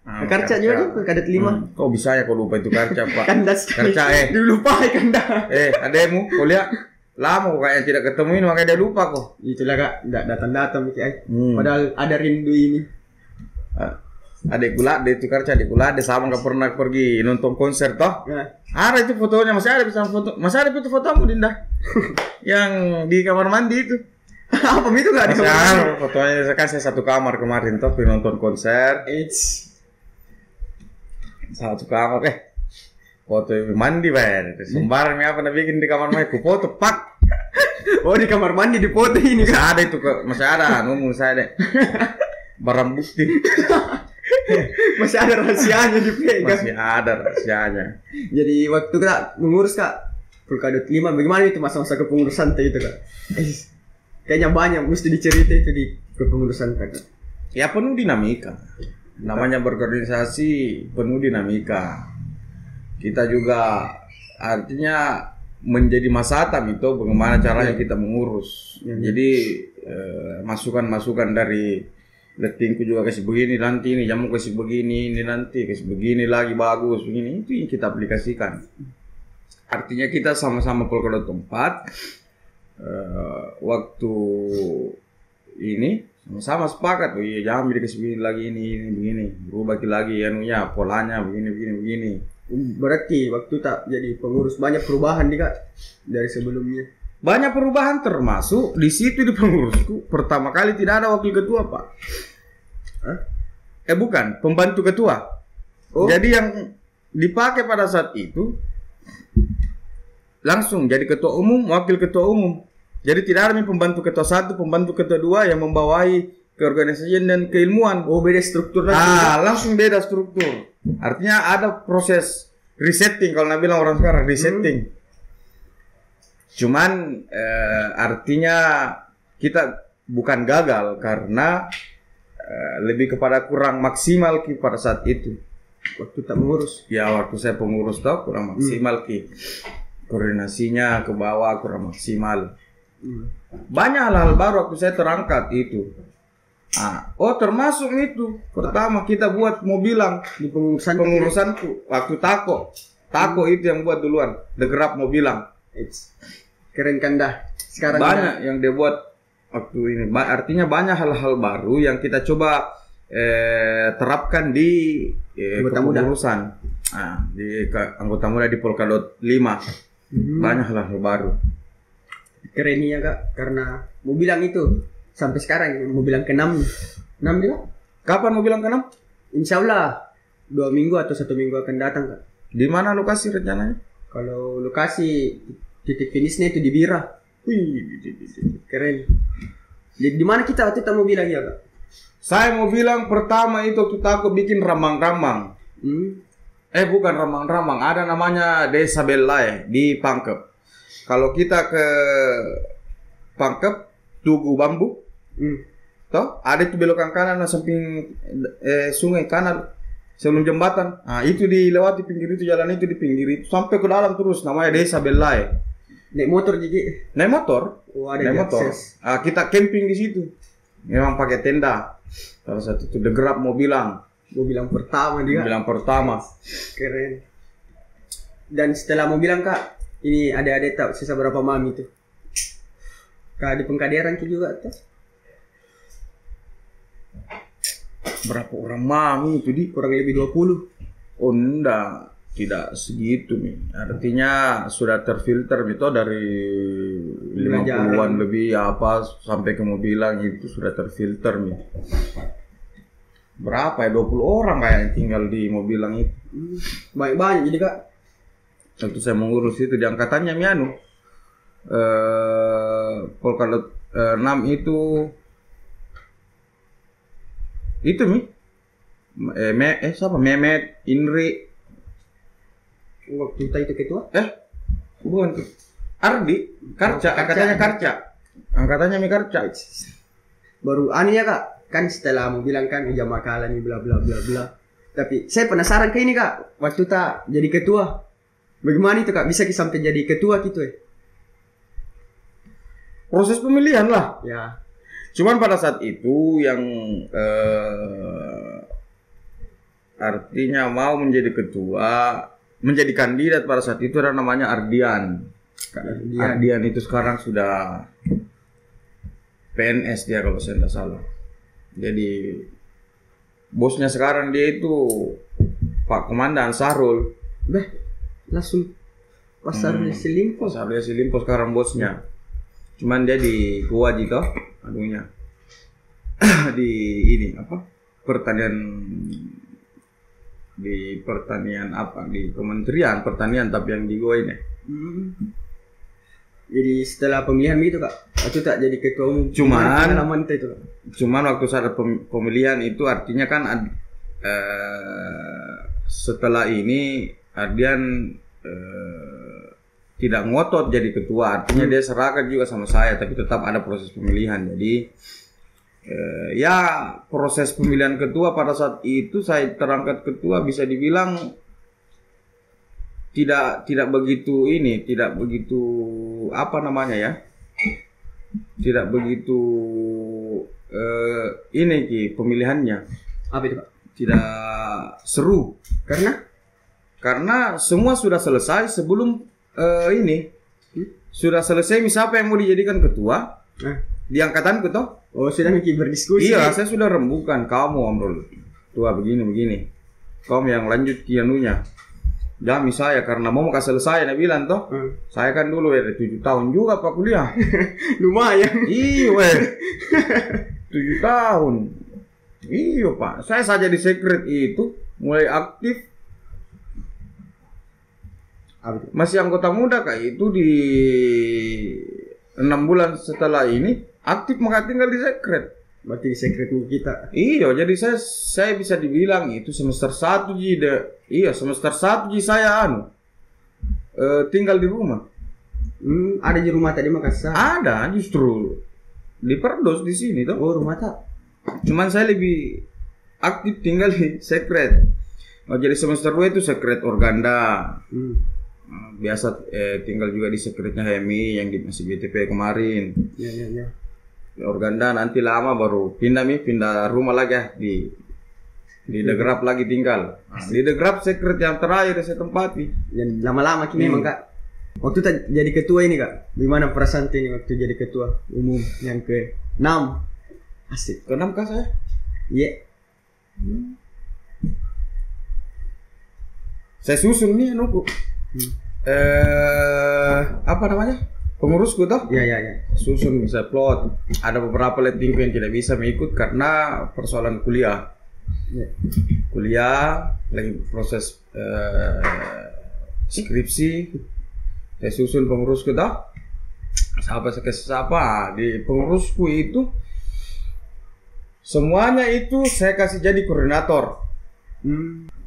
Kak Karca juga nih Polkadot 5. Kok bisa ya kau lupa itu Karca, Pak? Kandas. Karca Dilupa Kanda. Ademu, kau lihat lama kok kayaknya tidak ketemu ini makanya dia lupa kok. Itulah Kak, enggak datang-datang Padahal ada rindu ini. Adik Gulade itu Karca, adik Gulade sama nggak pernah pergi nonton konser toh? Ada itu fotonya, masih ada bisa foto, masih ada itu fotomu Dinda yang di kamar mandi itu. Apa itu nggak di kamar mandi? Fotonya kan saya satu kamar kemarin toh pergi nonton konser. Satu kamar foto mandi bayar. Sembarang apa nak bikin di kamar mandi, ku foto pak. Oh di kamar mandi di foto ini masih kan? ada itu masih ada ngomong saya deh. Barang bukti. Masih ada rahasianya dipegang. Masih ada rahasianya. Jadi waktu kita mengurus Kak Polkadot 5, bagaimana itu masa-masa kepengurusan itu Kak? Kayaknya banyak mesti dicerita itu di kepengurusan Kak. Ya penuh dinamika. Namanya berorganisasi penuh dinamika. Kita juga artinya menjadi masatam itu bagaimana caranya kita mengurus. Jadi masukan-masukan dari lettingku juga kasih begini nanti ini jamu kasih begini ini nanti kasih begini lagi bagus begini itu yang kita aplikasikan. Artinya kita sama-sama Polkadot tempat waktu ini sama-sama sepakat jangan dikasih begini lagi ini begini berubah lagi anunya polanya begini. Berarti waktu tak jadi pengurus banyak perubahan nih Kak dari sebelumnya. Banyak perubahan termasuk di situ di pengurusku pertama kali tidak ada wakil ketua Pak. Bukan pembantu ketua. Jadi yang dipakai pada saat itu langsung jadi ketua umum, wakil ketua umum. Jadi tidak ada pembantu ketua 1, pembantu ketua 2 yang membawai keorganisasian dan keilmuan. Beda struktur langsung beda struktur. Artinya ada proses resetting kalau nak bilang orang sekarang resetting. Cuman artinya kita bukan gagal karena lebih kepada kurang maksimal pada saat itu. Waktu tak mengurus. Ya waktu saya pengurus tau kurang maksimal koordinasinya ke bawah kurang maksimal. Banyak hal-hal baru waktu saya terangkat itu. Termasuk itu pertama kita buat mobilang di pengurusanku waktu tako itu yang buat duluan The Grab mobilang. Keren kan dah. Sekarang banyak yang dia buat waktu ini. Artinya banyak hal-hal baru yang kita coba terapkan di kepengurusan. Di anggota muda di Polkadot 5. Banyak hal-hal baru. Keren ya Kak, karena mau bilang itu sampai sekarang mau bilang ke-6 juga. Kapan mau bilang ke-6? Insya Allah 2 minggu atau 1 minggu akan datang Kak. Di mana lokasi rencananya? Kalau lokasi titik finishnya itu di Bira. Keren. Di mana kita waktu itu mau bilang ya Kak? Saya mau bilang pertama itu waktu aku bikin ramang-ramang. Bukan ramang-ramang, ada namanya Desa Belai di Pangkep. Kalau kita ke Pangkep, Tugu Bambu, toh ada itu belokan kanan samping sungai kanan sebelum jembatan. Itu dilewati pinggir itu jalan itu di pinggir itu sampai ke dalam terus namanya Desa Belai. Naik motor jadi? Naik motor. Naik motor. Kita camping di situ. Memang pakai tenda. Salah satu itu The Grab mau bilang pertama dia. Bilang pertama. Keren. Dan setelah mau bilang Kak, ini ada tahu sisa berapa mami tuh? Kak di Pengkaderan juga tuh. Berapa orang mami itu di? Kurang lebih 20. Oh enggak, tidak segitu nih. Artinya sudah terfilter itu dari 50-an lebih apa sampai ke mobilan itu sudah terfilter nih. Berapa ya? 20 orang kayak tinggal di mobilan itu. Banyak jadi Kak. Waktu saya mengurus itu di angkatannya Mianu. Polkadot 6 itu siapa? Mehmet, Indri. Waktu itu ketua? Bukan. Ardi, Karca, angkatannya Karca. Angkatannya Mi Karca. Baru ya Kak, kan setelah mau bilang kan udah makalah nih bla bla bla bla. Tapi saya penasaran ke ini Kak, waktu tak jadi ketua. Bagaimana itu Kak bisa sampai jadi ketua gitu proses pemilihan lah. Ya. Cuman pada saat itu yang artinya mau menjadi ketua, menjadi kandidat pada saat itu adalah namanya Ardian. Ardian itu sekarang sudah PNS dia kalau saya tidak salah. Jadi bosnya sekarang dia itu Pak Komandan Sahrul. Langsung pasar Silimpo. Pasar Silimpo sekarang bosnya. Cuman dia di Kuwaji toh, anunya. Di ini apa? Pertanian apa? Di Kementerian Pertanian tapi yang di Goa ini. Jadi setelah pemilihan itu Kak, waktu tak jadi ketua umum. Cuman waktu saat pemilihan itu artinya kan setelah ini Ardian tidak ngotot jadi ketua, artinya dia serahkan juga sama saya, tapi tetap ada proses pemilihan. Jadi ya proses pemilihan ketua pada saat itu saya terangkat ketua bisa dibilang tidak begitu apa namanya ya, tidak begitu pemilihannya. Apa itu Pak? Tidak seru karena semua sudah selesai sebelum sudah selesai siapa yang mau dijadikan ketua di angkatanku toh. Oh, sudah berdiskusi. Iya, saya sudah rembukan kamu Amrul tua begini kamu yang lanjut kianunya jami saya karena mau selesai nak bilang toh. Saya kan dulu 7 tahun juga Pak kuliah. Lumayan. Iya 7 tahun. Iya Pak, saya saja di sekret itu mulai aktif masih anggota muda Kak, itu di 6 bulan setelah ini aktif maka tinggal di sekret. Berarti di sekret kita. Iya, jadi saya bisa dibilang itu semester 1 semester 1 saya tinggal di rumah. Ada di rumah tadi Makassar. Ada justru di Perdos di sini toh. Oh, rumah tak. Cuman saya lebih aktif tinggal di sekret. Jadi semester 2 itu sekret Organda. Biasa tinggal juga di sekretnya HMI yang masih BTP kemarin. Iya. Organda nanti lama baru pindah rumah lagi ya di Degrap lagi tinggal. Di Degrap sekret yang terakhir saya tempati. Dan lama-lama kini memang Kak. Waktu tak jadi ketua ini Kak, gimana perasaan ini waktu jadi ketua umum yang ke-6? Asik. Ke-6 kah saya? Iya. Saya susun nih anuku. Apa namanya? Pengurusku toh? Iya. Susun bisa plot. Ada beberapa lettingku yang tidak bisa mengikut karena persoalan kuliah. Kuliah lagi proses skripsi. Saya susun pengurusku toh. Siapa di pengurusku itu semuanya itu saya kasih jadi koordinator.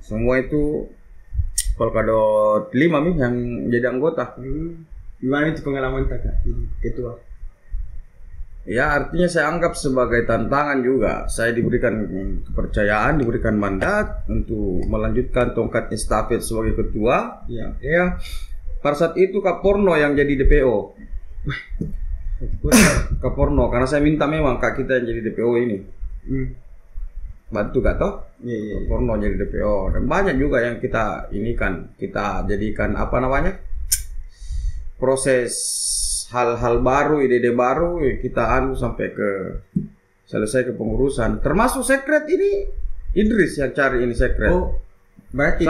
Semua itu Polkadot 5 yang jadi anggota. Gimana itu pengalaman Kak ketua? Ya artinya saya anggap sebagai tantangan juga. Saya diberikan kepercayaan, diberikan mandat untuk melanjutkan tongkat estafet sebagai ketua. Ya. Pada saat itu Kak Porno yang jadi DPO. Kak Porno, karena saya minta memang Kak kita yang jadi DPO ini. Bantu Kak toh? Iya. Porno jadi DPO dan banyak juga yang kita jadikan apa namanya? Proses hal-hal baru, ide-ide baru kita sampai selesai ke pengurusan. Termasuk sekret ini Idris yang cari ini sekret. Oh, berarti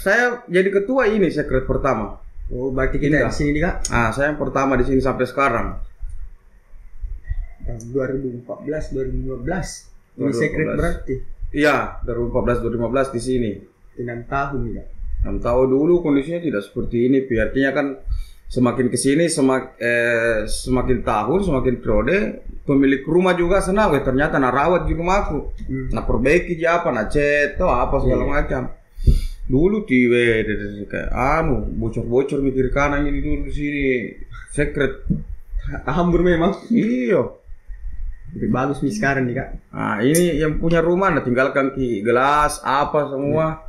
saya jadi ketua ini sekret pertama. Oh, berarti kita di sini Kak. Saya yang pertama di sini sampai sekarang. 2014 2015. Ini sekret berarti. Iya, 2014-2015 di sini. 6 tahun ya. 6 tahun dulu kondisinya tidak seperti ini. Artinya kan semakin kesini semakin tahun semakin periode pemilik rumah juga senang. Ternyata rawat di rumahku. Perbaiki apa, cat apa segala macam. Dulu kayak bocor-bocor mikir kanan ini dulu di sini. Sekret. Hambur memang. Iya. Lebih bagus nih sekarang nih Kak. Ini yang punya rumah tinggalkan gelas apa semua.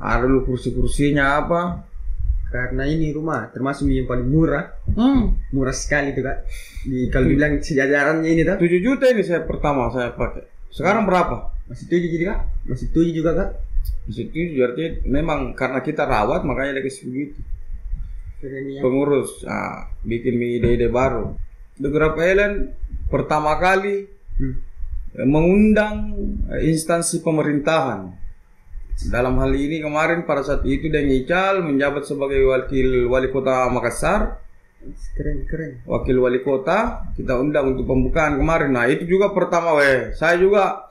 Ada dulu kursi-kursinya apa. Karena ini rumah termasuk yang paling murah. Murah sekali tuh Kak. Kalau dibilang sejajarannya ini tuh 7 juta ini saya pertama saya pakai. Sekarang berapa? masih 7 jadi Kak. Masih 7 juga Kak. Masih 7 artinya memang karena kita rawat makanya dia begitu. Keren ya. Pengurus bikin ide-ide baru. The Grab Island pertama kali mengundang instansi pemerintahan. Dalam hal ini kemarin pada saat itu Deng Ical menjabat sebagai wakil wali kota Makassar. Keren. Wakil wali kota kita undang untuk pembukaan kemarin. Nah itu juga pertama saya juga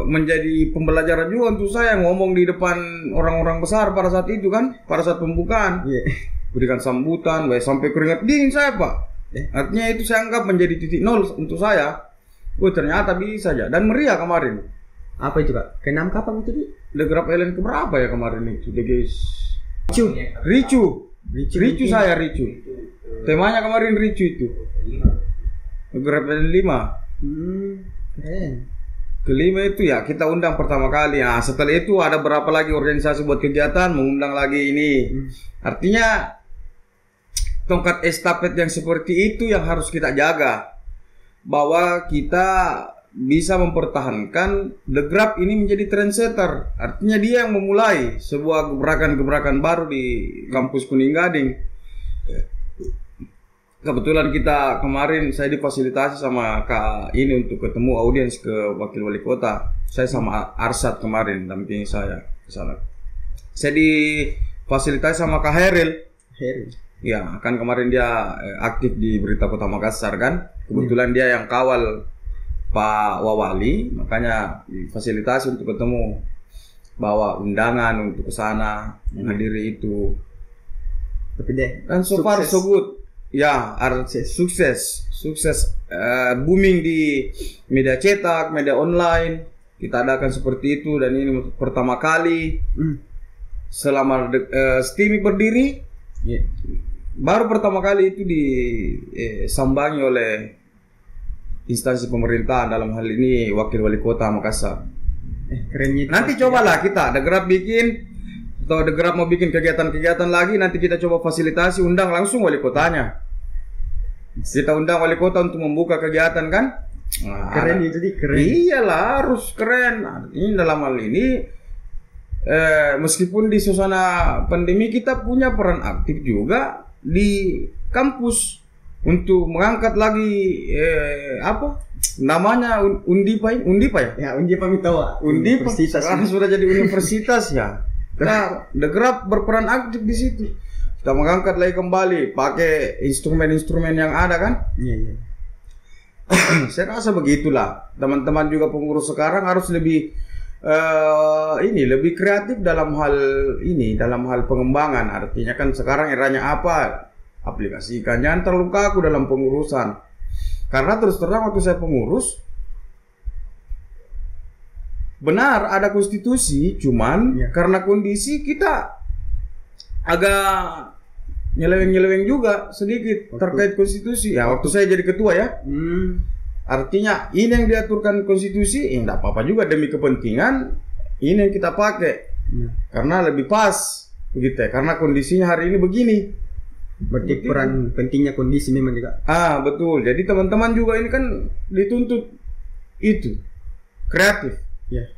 menjadi pembelajaran juga untuk saya ngomong di depan orang-orang besar pada saat itu kan, pada saat pembukaan. Berikan sambutan, sampai keringat dingin saya Pak. Artinya itu saya anggap menjadi titik nol untuk saya. Ternyata bisa saja dan meriah kemarin. Apa itu Kak? Ke-6 kapan itu di? The Grab Island keberapa ya kemarin itu? Ricu saya Ricu. Temanya kemarin Ricu itu. The Grab Island 5. Keren. Kelima itu ya kita undang pertama kali. Nah setelah itu ada berapa lagi organisasi buat kegiatan mengundang lagi ini. Artinya tongkat estafet yang seperti itu yang harus kita jaga. Bahwa kita bisa mempertahankan The Grab ini menjadi trendsetter. Artinya dia yang memulai sebuah gebrakan-gebrakan baru di kampus Kuning Gading. Kebetulan kita kemarin saya difasilitasi sama Kak ini untuk ketemu audiens ke wakil wali kota. Saya sama Arsad kemarin dampingi saya ke sana. Saya difasilitasi sama Kak Heril. Ya, kan kemarin dia aktif di Berita Kota Makassar kan. Kebetulan dia yang kawal Pak Wawali, makanya difasilitasi untuk ketemu, bawa undangan untuk ke sana menghadiri itu. Tapi deh, dan so far so good. Ya, sukses booming di media cetak, media online. Kita adakan seperti itu dan ini pertama kali selama STIMI berdiri. Baru pertama kali itu disambangi oleh instansi pemerintahan, dalam hal ini wakil wali kota Makassar. Kerennya. Nanti cobalah kita The Grab bikin, atau The Grab mau bikin kegiatan-kegiatan lagi, nanti kita coba fasilitasi, undang langsung wali kotanya. Kita undang wali kota untuk membuka kegiatan kan? Keren itu keren. Iyalah harus keren. Ini dalam hal ini meskipun di suasana pandemi kita punya peran aktif juga di kampus. Untuk mengangkat lagi namanya Undipa ya? Ya Undipa Mitawa. Undipa sekarang sudah jadi universitas ya. Nah, The Grab berperan aktif di situ. Kita mengangkat lagi kembali pakai instrumen-instrumen yang ada kan? Iya. Saya rasa begitulah. Teman-teman juga pengurus sekarang harus lebih lebih kreatif dalam hal ini, dalam hal pengembangan. Artinya kan sekarang eranya apa? Aplikasikan, jangan terlalu kaku dalam pengurusan. Karena terus terang waktu saya pengurus, benar ada konstitusi, cuman karena kondisi kita agak nyeleweng juga sedikit terkait konstitusi. Ya waktu saya jadi ketua ya. Artinya ini yang diaturkan konstitusi, enggak apa-apa juga demi kepentingan ini yang kita pakai. Karena lebih pas begitu ya. Karena kondisinya hari ini begini. Berarti peran pentingnya kondisi memang juga. Betul. Jadi teman-teman juga ini kan dituntut itu kreatif. Ya.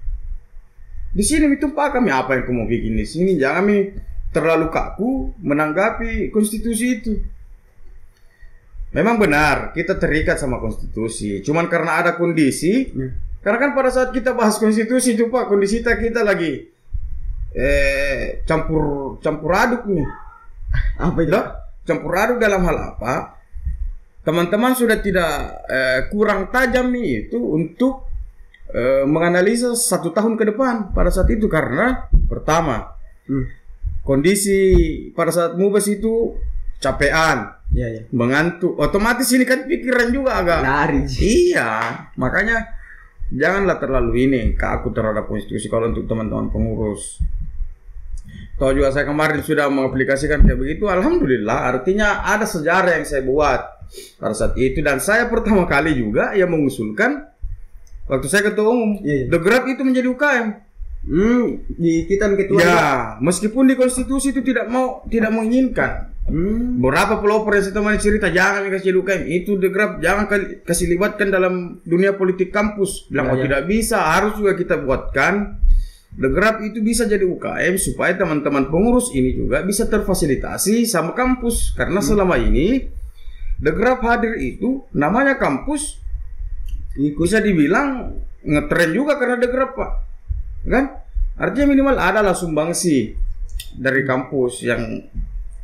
Di sini ditumpah kami apa yang kamu mau bikin di sini. Jangan kami terlalu kaku menanggapi konstitusi itu. Memang benar kita terikat sama konstitusi. Cuman karena ada kondisi. Karena kan pada saat kita bahas konstitusi itu Pak, kondisi kita lagi campur aduk nih. Apa itu? Campur aduk dalam hal apa? Teman-teman sudah tidak kurang tajam nih itu untuk menganalisa 1 tahun ke depan pada saat itu. Karena pertama kondisi pada saat mubes itu capean, mengantuk, otomatis ini kan pikiran juga agak lari. Iya, makanya janganlah terlalu kaku terhadap konstitusi kalau untuk teman-teman pengurus. Tahu juga saya kemarin sudah mengaplikasikan kayak begitu, alhamdulillah. Artinya ada sejarah yang saya buat pada saat itu, dan saya pertama kali juga yang mengusulkan waktu saya ketua umum The Grab itu menjadi UKM. Di kita ketua. Ya, meskipun di konstitusi itu tidak menginginkan. Berapa pelopor yang saya temani cerita jangan kasih UKM itu degrab, jangan kasih libatkan dalam dunia politik kampus. Bilang tidak bisa, harus juga kita buatkan degrab itu bisa jadi UKM supaya teman-teman pengurus ini juga bisa terfasilitasi sama kampus. Karena selama ini degrab hadir itu namanya kampus bisa dibilang ngetren juga karena degrab, Pak. Kan? Artinya minimal adalah sumbangsi dari kampus yang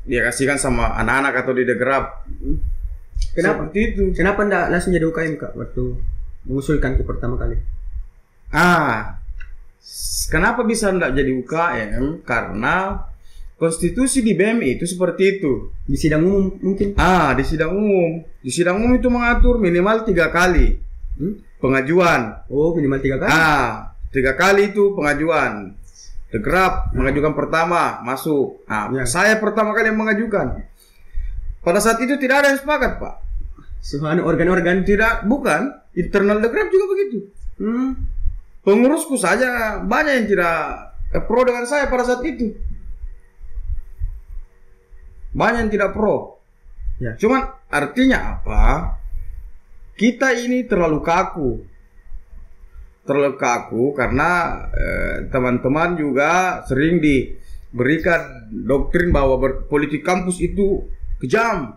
dia kasihkan sama anak-anak atau di degrab. Kenapa? Seperti itu. Kenapa enggak langsung jadi UKM, Kak, waktu mengusulkan ke pertama kali? Kenapa bisa enggak jadi UKM? Karena konstitusi di BEM itu seperti itu. Di sidang umum mungkin? Di sidang umum. Di sidang umum itu mengatur minimal 3 kali pengajuan. Oh, minimal 3 kali? 3 kali itu pengajuan. Degrab mengajukan pertama masuk. Saya pertama kali yang mengajukan. Pada saat itu tidak ada yang sepakat, Pak. Soalnya organ-organ bukan internal degrab juga begitu. Pengurusku saja banyak yang tidak pro dengan saya pada saat itu. Banyak yang tidak pro. Ya. Cuman artinya apa? Kita ini terlalu kaku karena teman-teman juga sering diberikan doktrin bahwa politik kampus itu kejam.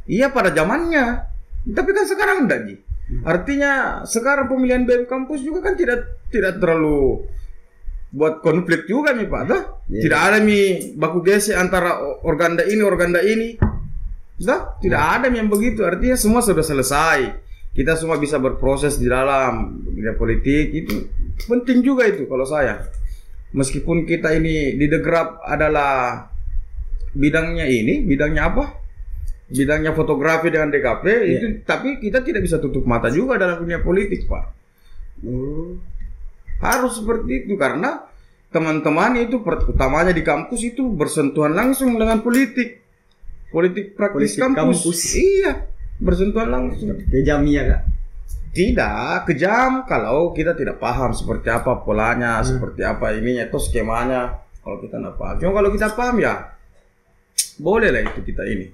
Iya pada zamannya, tapi kan sekarang enggak Ji. Artinya sekarang pemilihan BEM kampus juga kan tidak terlalu buat konflik juga nih Pak, dah? Tidak ada baku gesek antara organda ini, dah? Tidak ada yang begitu. Artinya semua sudah selesai. Kita semua bisa berproses di dalam dunia politik, itu penting juga itu kalau saya. Meskipun kita ini di degrab adalah bidangnya apa? Bidangnya fotografi dengan DKP itu, tapi kita tidak bisa tutup mata juga dalam dunia politik, Pak. Harus seperti itu karena teman-teman itu utamanya di kampus itu bersentuhan langsung dengan politik praktis kampus. Iya. Bersentuhan langsung. Kejam ya, Kak? Tidak kejam kalau kita tidak paham seperti apa polanya, seperti apa ininya, atau skemanya. Kalau kita tidak paham, cuma kalau kita paham ya boleh lah itu kita ini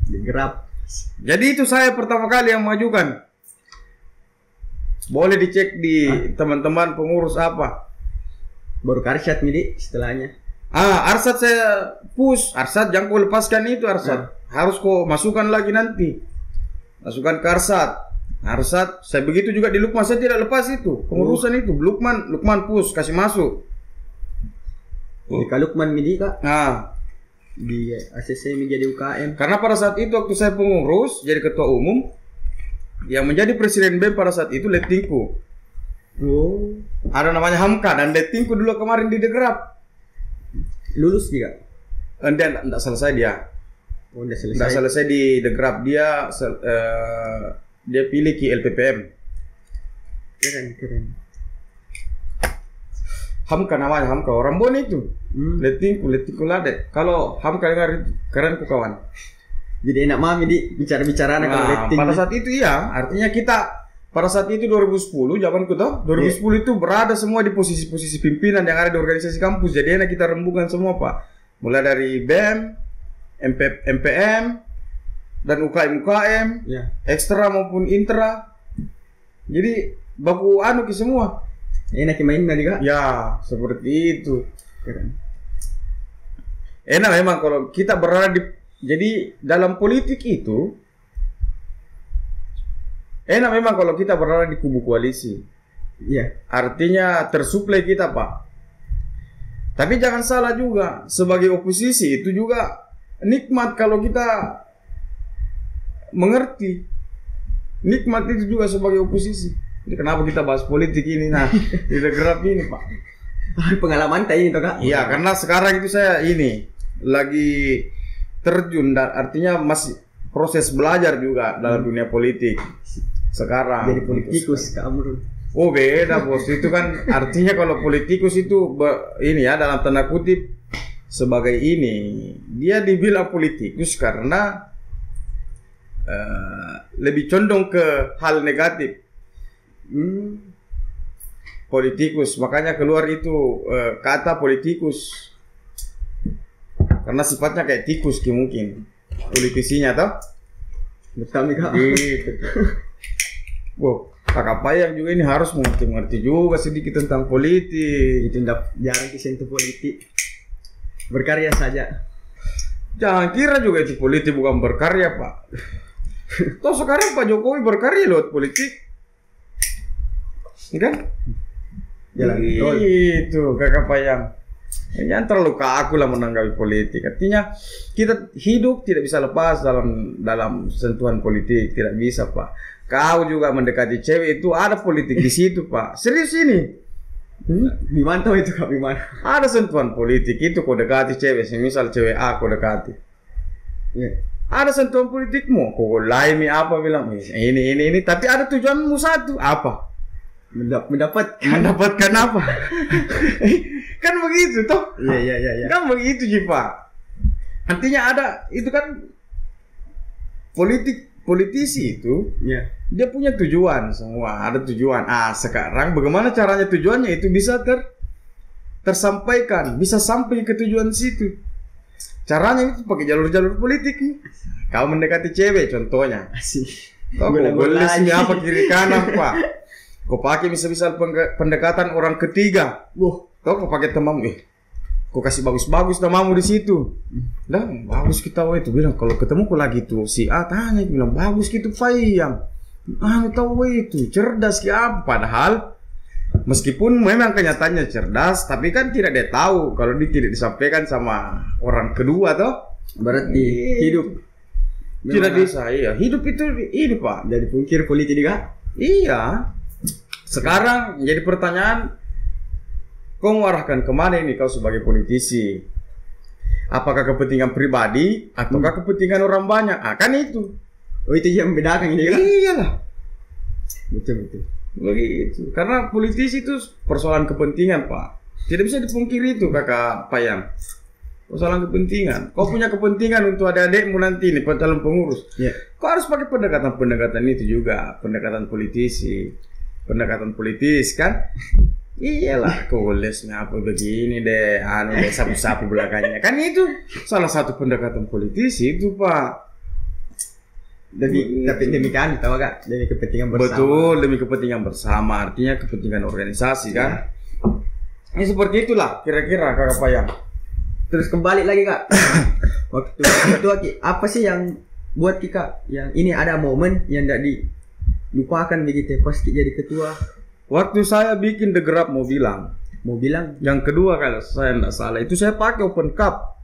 digerap. Jadi itu saya pertama kali yang mengajukan. Boleh dicek di teman-teman pengurus apa. Baru Arsyad Midi setelahnya. Arsyad saya push. Arsyad jangan kau lepaskan itu Arsyad. Harus kau masukkan lagi nanti. Masukkan ke Arsyad. Saya begitu juga di Lukman, saya tidak lepas itu pengurusan itu. Lukman push, kasih masuk. Di Lukman Midi, Kak. Di ACC menjadi UKM. Karena pada saat itu waktu saya pengurus jadi ketua umum, yang menjadi presiden BEM pada saat itu Letingku. Ada namanya Hamka dan Letingku dulu kemarin di degrab. Lulus juga? Enggak selesai dia. Enggak selesai di degrab dia. Dia pilih ke LPPM. Keren. Hamka namanya, Hamka orang Bon itu. Letingku lade. Kalau Hamka dengar keren ku kawan. Jadi enak mami di bicara-bicara kalau Leting. Pada saat itu iya, artinya kita pada saat itu 2010 zamanku tuh 2010 itu berada semua di posisi-posisi pimpinan yang ada di organisasi kampus. Jadi enak kita rembukan semua, Pak. Mulai dari BEM, MPM dan UKM, ekstra maupun intra. Jadi baku ki semua. Enak main tadi, Kak? Ya, seperti itu. Keren. Enak memang kalau kita berada di, jadi dalam politik itu enak memang kalau kita berada di kubu koalisi. Iya. Artinya tersuplai kita, Pak. Tapi jangan salah juga, sebagai oposisi itu juga nikmat kalau kita mengerti. Nikmat itu juga sebagai oposisi. Jadi kenapa kita bahas politik ini? Nah, di degrab ini, Pak. Pengalaman tadi itu, Kak? Iya, karena sekarang itu saya ini lagi terjun, artinya masih proses belajar juga dalam dunia politik. Sekarang. Jadi politikus, Kak Amrul. Oh beda bos, itu kan artinya kalau politikus itu ini ya dalam tanda kutip sebagai ini dia dibilang politikus karena lebih condong ke hal negatif. politikus, makanya keluar itu kata politikus. Karena sifatnya kayak tikus mungkin politisinya toh. Betul Kak. Gitu. Wow, Kakak Payang juga ini harus mengerti juga sedikit tentang politik. Itu jarang disentuh politik. Berkarya saja. Jangan kira juga itu politik bukan berkarya, Pak. Toh sekarang Pak Jokowi berkarya lewat politik. Kan? Jalan tol. Itu Kakak Payang. Jangan terlalu kaku lah menanggapi politik. Artinya kita hidup tidak bisa lepas dalam sentuhan politik, tidak bisa, Pak. Kau juga mendekati cewek itu ada politik di situ, Pak. Serius ini. Gimana tuh itu Kak? Gimana? Ada sentuhan politik itu kau dekati cewek, misal cewek A kau dekati. Iya. Ada sentuhan politikmu, kau laimi apa bilang ini, tapi ada tujuanmu satu apa? Mendapatkan apa? Kan begitu toh? Iya. Kan begitu sih Pak. Artinya ada itu kan politisi itu. Iya. Dia punya tujuan semua, ada tujuan. Sekarang bagaimana caranya tujuannya itu bisa tersampaikan, bisa sampai ke tujuan situ. Caranya itu pakai jalur-jalur politik nih. Kau mendekati cewek contohnya. Asik. Kau golisnya apa kiri kanan Pak. Kau pakai misal pendekatan orang ketiga. Kau pakai temanmu. Kau kasih bagus-bagus namamu di situ. Lah bagus kita itu bilang kalau ketemu kau lagi tuh si A tanya bilang bagus gitu Payang. Tahu itu cerdas apa padahal meskipun memang kenyataannya cerdas tapi kan tidak dia tahu kalau dia tidak disampaikan sama orang kedua toh. Berarti hidup tidak bisa. Iya, hidup itu ini Pak. Jadi pungkir politik juga. Iya. Sekarang jadi pertanyaan, kau mengarahkan kemana ini kau sebagai politisi? Apakah kepentingan pribadi ataukah kepentingan orang banyak? Kan itu. Oh itu yang membedakan ini kan? Iyalah. Betul. Begitu. Karena politisi itu persoalan kepentingan Pak. Tidak bisa dipungkiri itu Kakak Payang. Persoalan kepentingan. Kau punya kepentingan untuk adik-adikmu nanti nih calon pengurus. Yeah. Kau harus pakai pendekatan itu juga, pendekatan politisi. Pendekatan politis kan? Iyalah, kolesnya apa begini deh, sapu-sapu belakangnya. Kan itu salah satu pendekatan politisi itu, Pak. Tapi demikian, tahu gak? Demi kepentingan bersama. Betul, demi kepentingan bersama. Artinya kepentingan organisasi kan? Ini seperti itulah kira-kira Kakak Payang. Terus kembali lagi Kak. Waktu Ki, apa sih yang buat Kak yang ini ada momen yang tidak dilupakan begitu pas jadi ketua? Waktu saya bikin The Grab mau bilang. Yang kedua kalau saya tidak salah itu saya pakai Open Cup.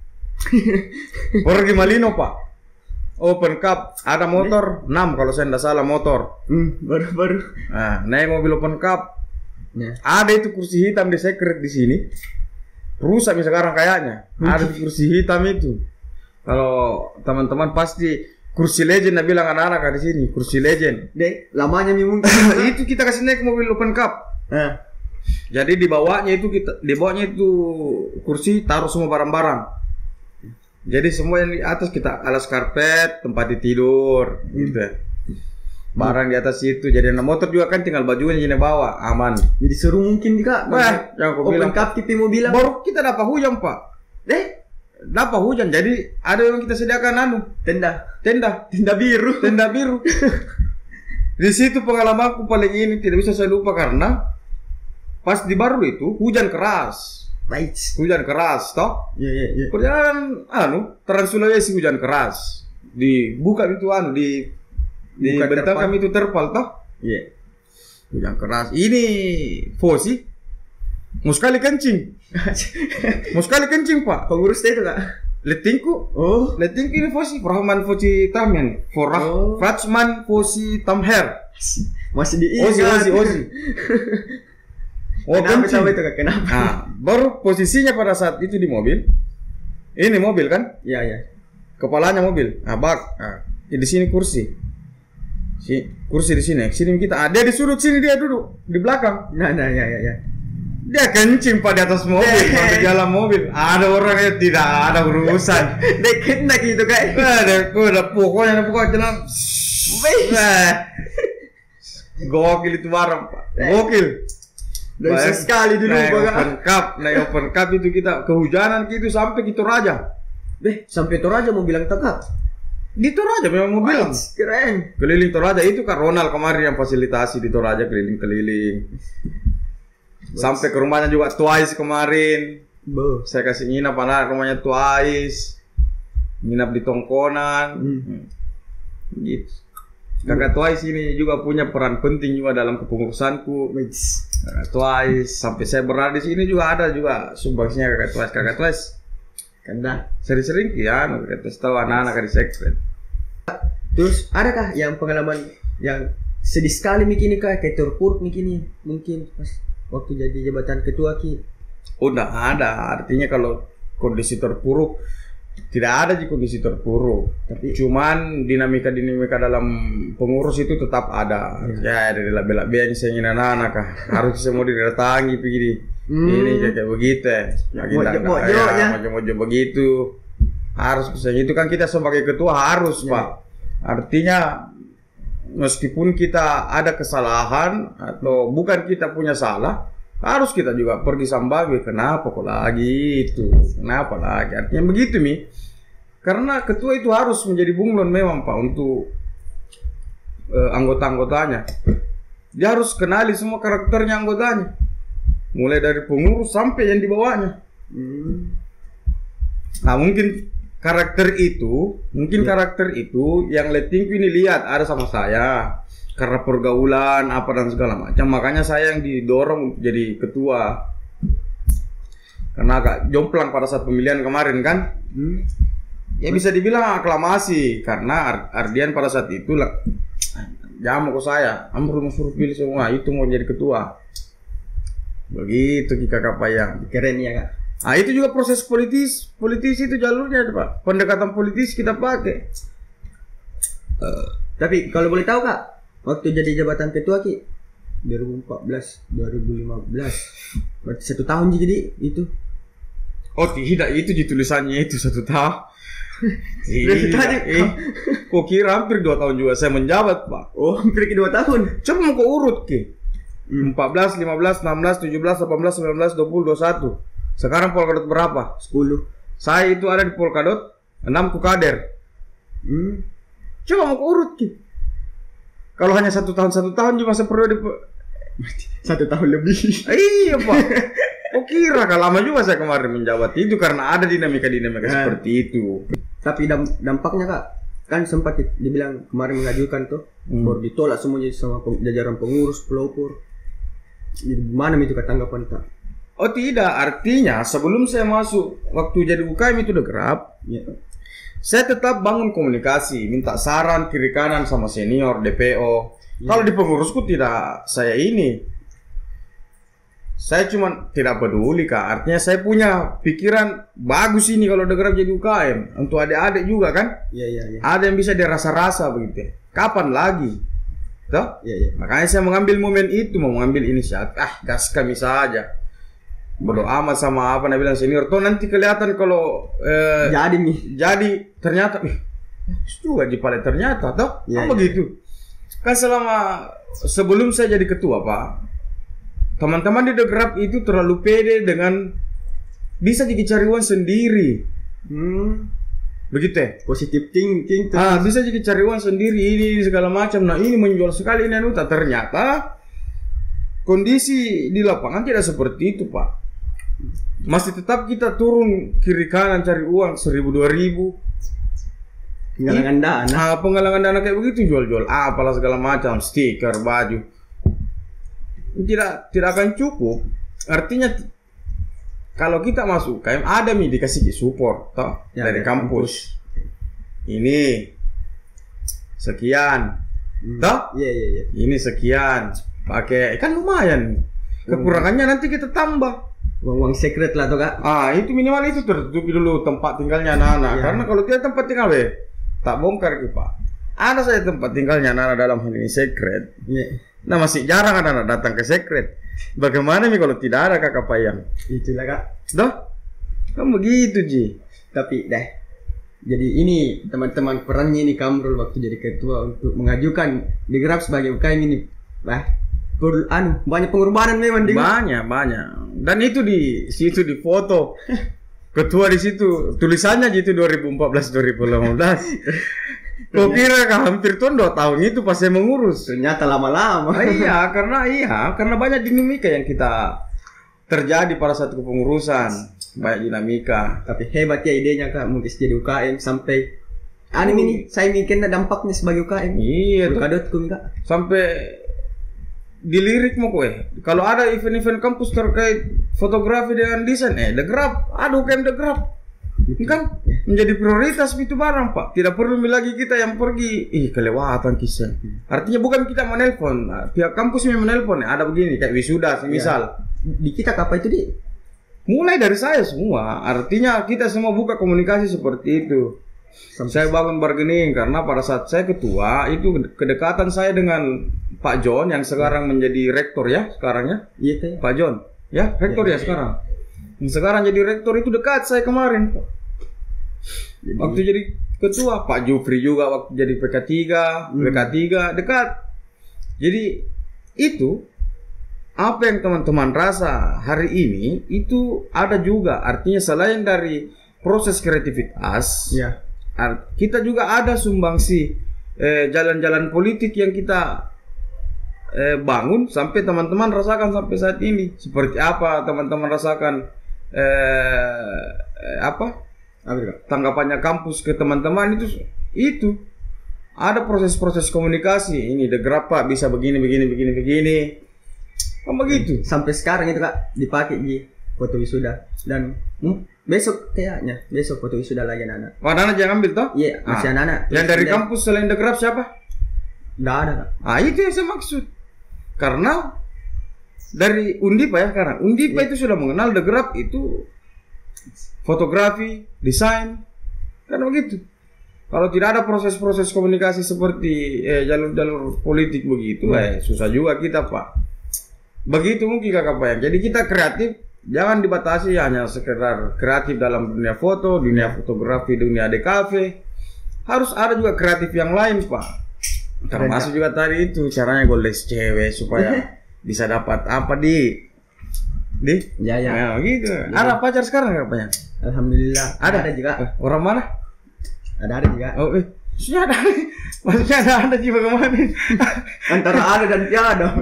Pergi Malino Pak. Open Cup ada motor 6 kalau saya tidak salah motor. Baru. Nah, naik mobil Open Cup. Ya. Ada itu kursi hitam di secret di sini. Rusak sekarang kayaknya. Ada kursi hitam itu. Kalau teman-teman pasti kursi legend, bilang anak-anak di sini kursi legend. Dek, lamanya mungkin. Itu kita kasih naik mobil Open Cup. Jadi di bawahnya itu kursi taruh semua barang-barang. Jadi semua yang di atas kita alas karpet, tempat tidur, gitu. Barang di atas itu. Jadi motor juga kan tinggal bajunya jadi bawa, aman. Jadi seru mungkin Kak. Yang aku bilang. Open Cup TV mau bilang. Baru kita dapat hujan Pak. Dapat hujan. Jadi ada yang kita sediakan tenda biru. Di situ pengalamanku paling ini tidak bisa saya lupa karena pas di baru itu hujan keras. Hujan keras toh? Iya. Perjalanan Trans Sulawesi hujan keras. Dibuka itu dibentang kami itu terpal toh? Iya. Hujan keras. Ini Fosi mau sekali kencing. Pak. Pengurus itu Kak. Letingku ini Fosi Rahman Fosi Tamyan. Fatsman Fosi Tamher. Masih di Ozi. Kenapa itu Kak? Kenapa? Baru posisinya pada saat itu di mobil. Ini mobil kan? Iya. Kepalanya mobil. Di sini kursi. Kursi di sini. Sini kita. Dia di sudut sini dia duduk di belakang. Nah, ya. Dia kencing pada atas mobil, pada jalan mobil. Ada orang yang tidak ada urusan. Dia kena gitu Kak. Pokoknya jalan. Gokil itu barang Pak. Gokil. Bisa sekali dulu naik Open Cup itu kita kehujanan gitu sampai ke Toraja. Sampai Toraja mau bilang tekap. Di Toraja memang mau bilang. Keren. Keliling Toraja itu kan Ronald kemarin yang fasilitasi di Toraja keliling-keliling. Sampai ke rumahnya juga Twice kemarin. Saya kasih nginap anak rumahnya Twice. Nginap di Tongkonan. Gitu. Kakak Twice ini juga punya peran penting juga dalam kepengurusanku. Twice sampai saya berada di sini juga ada juga sumbangsinya Kakak Twice. Karena sering-sering ya, kita tahu anak-anak di Secret. Terus adakah yang pengalaman yang sedih sekali mikini kayak terpuruk mikini mungkin pas waktu jadi jabatan ketua ki? Udah ada, artinya kalau kondisi terpuruk tidak ada di kondisi terpuruk. Tapi cuman dinamika dalam pengurus itu tetap ada. Ya dari bela-bela yang saya ingin anak-anak harus semua didatangi begini. Ini kayak begitu mojo begitu harus bisa itu kan kita sebagai ketua harus Pak. Artinya meskipun kita ada kesalahan atau bukan kita punya salah harus kita juga pergi sambawi. Kenapa kok lagi itu, kenapa lagi, artinya begitu karena ketua itu harus menjadi bunglon memang Pak untuk anggota-anggotanya. Dia harus kenali semua karakternya anggotanya, mulai dari pengurus sampai yang di bawahnya. Nah mungkin karakter itu yang lettingku ini lihat ada sama saya karena pergaulan apa dan segala macam, makanya saya yang didorong jadi ketua. Karena agak jomplang pada saat pemilihan kemarin kan. Ya bisa dibilang aklamasi karena Ardian pada saat itu lah jamu ke saya, kamu suruh pilih semua itu mau jadi ketua. Begitu Kakak Payang. Keren ya Kak. Ah itu juga proses politis itu jalurnya Pak. Pendekatan politis kita pakai. Tapi kalau boleh tahu Kak, waktu jadi jabatan ketua ki 2014 2015 berarti 1 tahun jadi itu. Oh tidak, itu di tulisannya itu 1 tahun. Kok kira hampir 2 tahun juga saya menjabat Pak. Oh hampir 2 tahun. Coba mau kau urut ki 14, 15, 16, 17, 18, 19, 20, 21. Sekarang Polkadot berapa? 10. Saya itu ada di Polkadot 6 ku kader. Coba mau kau urut ki. Kalau hanya 1 tahun juga masa periode 1 tahun lebih. Iya Pak. Oh kira kan lama juga saya kemarin menjabat itu karena ada dinamika seperti itu. Tapi dampaknya Kak, kan sempat dibilang kemarin mengajukan tuh, baru ditolak semuanya sama jajaran pengurus pelopor. Gimana itu tanggapan Kak? Oh tidak, artinya sebelum saya masuk waktu jadi UKM itu udah gerap. Saya tetap bangun komunikasi, minta saran kiri kanan sama senior DPO. Kalau di pengurusku tidak saya cuma tidak peduli Kak. Artinya saya punya pikiran bagus ini kalau udah gerap jadi UKM untuk adik-adik juga kan. Iya. Ada yang bisa dirasa-rasa begitu. Kapan lagi? Toh? Iya. Makanya saya mengambil momen itu, mau mengambil inisiatif. Gas kami saja. Bodoh amat sama apa bilang senior. Toh nanti kelihatan kalau jadi ternyata juga di paling ternyata toh. Iya. Begitu. Kan selama sebelum saya jadi ketua Pak, teman-teman di The Grab itu terlalu pede dengan bisa dicari uang sendiri. Begitu ya? Positive thinking. Bisa dicari uang sendiri ini segala macam. Nah ini menjual sekali ini ternyata kondisi di lapangan tidak seperti itu Pak. Masih tetap kita turun kiri kanan cari uang 1.000 2.000. Penggalangan dana. Penggalangan dana kayak begitu, jual-jual apalah segala macam, stiker, baju. Tidak akan cukup. Artinya kalau kita masuk KM ada dikasih support toh dari kampus. Ini sekian. Toh? Iya. Ini sekian. Pakai kan lumayan. Kekurangannya nanti kita tambah. Uang secret lah tuh Kak. Itu minimal itu tertutupi dulu tempat tinggalnya anak-anak. Karena kalau tidak tempat tinggal tak bongkar Pak. Ada saya tempat tinggalnya anak-anak dalam hal ini secret. Nah masih jarang anak-anak datang ke secret. Bagaimana kalau tidak ada Kakak Payang? Itulah Kak. Doh? Kan begitu Ji. Tapi jadi ini teman-teman perannya ini Kamrul waktu jadi ketua untuk mengajukan di Grab sebagai UKM ini. banyak pengorbanan memang di banyak. Dan itu di situ di foto. Ketua di situ tulisannya gitu 2014 2015. Kau kira hampir tuh 2 tahun itu pas saya mengurus. ternyata lama-lama. Karena banyak dinamika yang kita terjadi pada saat kepengurusan, banyak dinamika. Tapi hebat ya idenya Kak, mungkin jadi UKM sampai ini saya mikir dampaknya sebagai UKM. Iya tuh. Polkadot.com Kak. Sampai dilirik mau kalau ada event-event kampus terkait fotografi dengan desain The Grab, UKM The Grab kan menjadi prioritas itu barang Pak. Tidak perlu lagi kita yang pergi kelewatan kisah. Artinya bukan kita menelpon, pihak kampus yang menelpon ada begini kayak wisuda misal. Di kita apa itu di? Mulai dari saya semua. Artinya kita semua buka komunikasi seperti itu. Saya bangun bargaining karena pada saat saya ketua itu kedekatan saya dengan Pak John yang sekarang menjadi rektor ya sekarang ya. Iya Pak John ya rektor ya sekarang. Yang sekarang jadi rektor itu dekat saya kemarin. Waktu jadi ketua Pak Jufri juga waktu jadi PK3 dekat. Jadi itu apa yang teman-teman rasa hari ini itu ada juga artinya selain dari proses kreativitas kita juga ada sumbangsi jalan-jalan politik yang kita bangun sampai teman-teman rasakan sampai saat ini. Seperti apa teman-teman rasakan tanggapannya kampus ke teman-teman itu ada proses-proses komunikasi. Ini The Grab Pak bisa begini kan begitu. Sampai sekarang itu Kak dipakai di foto wisuda dan besok foto wisuda lagi anak. Anak jangan ambil toh? Iya, masih anak. Yang dari kampus selain The Grab siapa? Nggak ada Kak. Itu yang saya maksud. Karena dari Undipa ya sekarang. Undipa itu sudah mengenal The Grab itu fotografi, desain, kan begitu. Kalau tidak ada proses-proses komunikasi seperti jalur-jalur politik begitu, susah juga kita Pak. Begitu mungkin Kakak Payang. Jadi kita kreatif, jangan dibatasi hanya sekedar kreatif dalam dunia foto, dunia fotografi, dunia DKV. Harus ada juga kreatif yang lain Pak. Termasuk juga tadi itu caranya goles cewek supaya bisa dapat apa di. Ya. Nah, gitu. Ada pacar sekarang Kakak Payang? Alhamdulillah. Ada juga. Orang mana? Ada juga. Sudah ada. Maksudnya ada juga kemana? Antara ada dan tiada.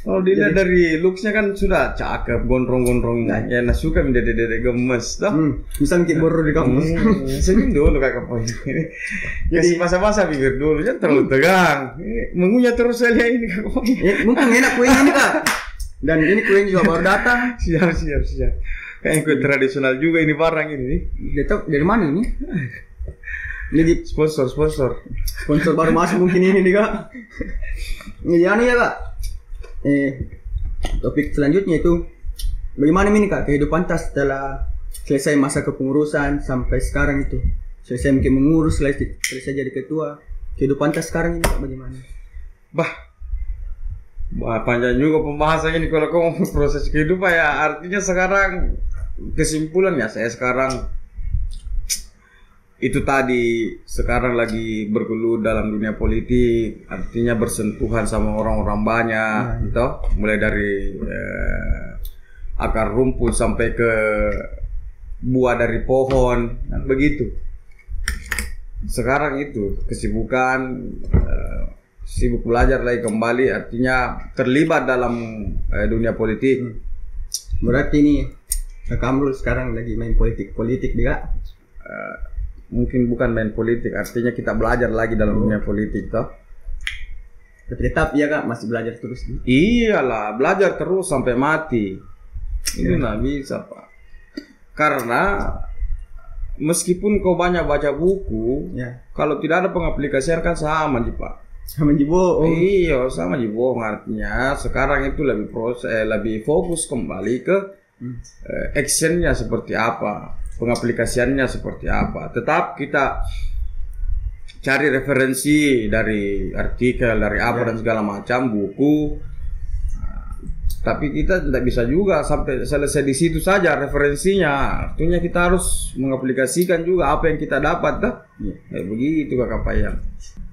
Kalau dilihat dari looksnya kan sudah cakep, gondrong-gondrong. Ya, suka dede gemes, toh. Bisa ngikip baru di kampus. Senyum dulu Kakak Payang. Jadi masa-masa bibir dulu, jangan terlalu tegang. Mengunyah terus saya lihat ini Kakak Payang. Mungkin enak kuenya ini Kak. Dan ini kuenya juga baru datang. Siap. Kayak kue tradisional juga ini barang ini. Dari mana ini? Ini sponsor baru masuk mungkin ini nih Kak. Ini ya Kak. Topik selanjutnya itu bagaimana ini Kak kehidupan tas setelah selesai masa kepengurusan sampai sekarang itu. Selesai mungkin mengurus, selesai jadi ketua. Kehidupan tas sekarang ini Kak bagaimana? Panjang juga pembahasan ini kalau kau proses kehidupan ya. Artinya sekarang kesimpulan ya saya sekarang itu tadi sekarang lagi bergelut dalam dunia politik, artinya bersentuhan sama orang-orang banyak, gitu. Mulai dari akar rumput sampai ke buah dari pohon, begitu. Sekarang itu kesibukan, sibuk belajar lagi kembali, artinya terlibat dalam dunia politik. Berarti ini Kak Kamrul sekarang lagi main politik juga. Mungkin bukan main politik, artinya kita belajar lagi dalam dunia politik toh. Tapi tetap ya Kak masih belajar terus. Iyalah, belajar terus sampai mati. Ini nggak bisa Pak. Karena meskipun kau banyak baca buku, kalau tidak ada pengaplikasian kan sama aja Pak. Sama bohong. Iya, sama aja bohong. Artinya sekarang itu lebih fokus kembali ke actionnya seperti apa. Pengaplikasiannya seperti apa. Tetap kita cari referensi dari artikel, dari apa dan segala macam buku. Tapi kita tidak bisa juga sampai selesai di situ saja referensinya. Artinya kita harus mengaplikasikan juga apa yang kita dapat, begitu Kakak Payang.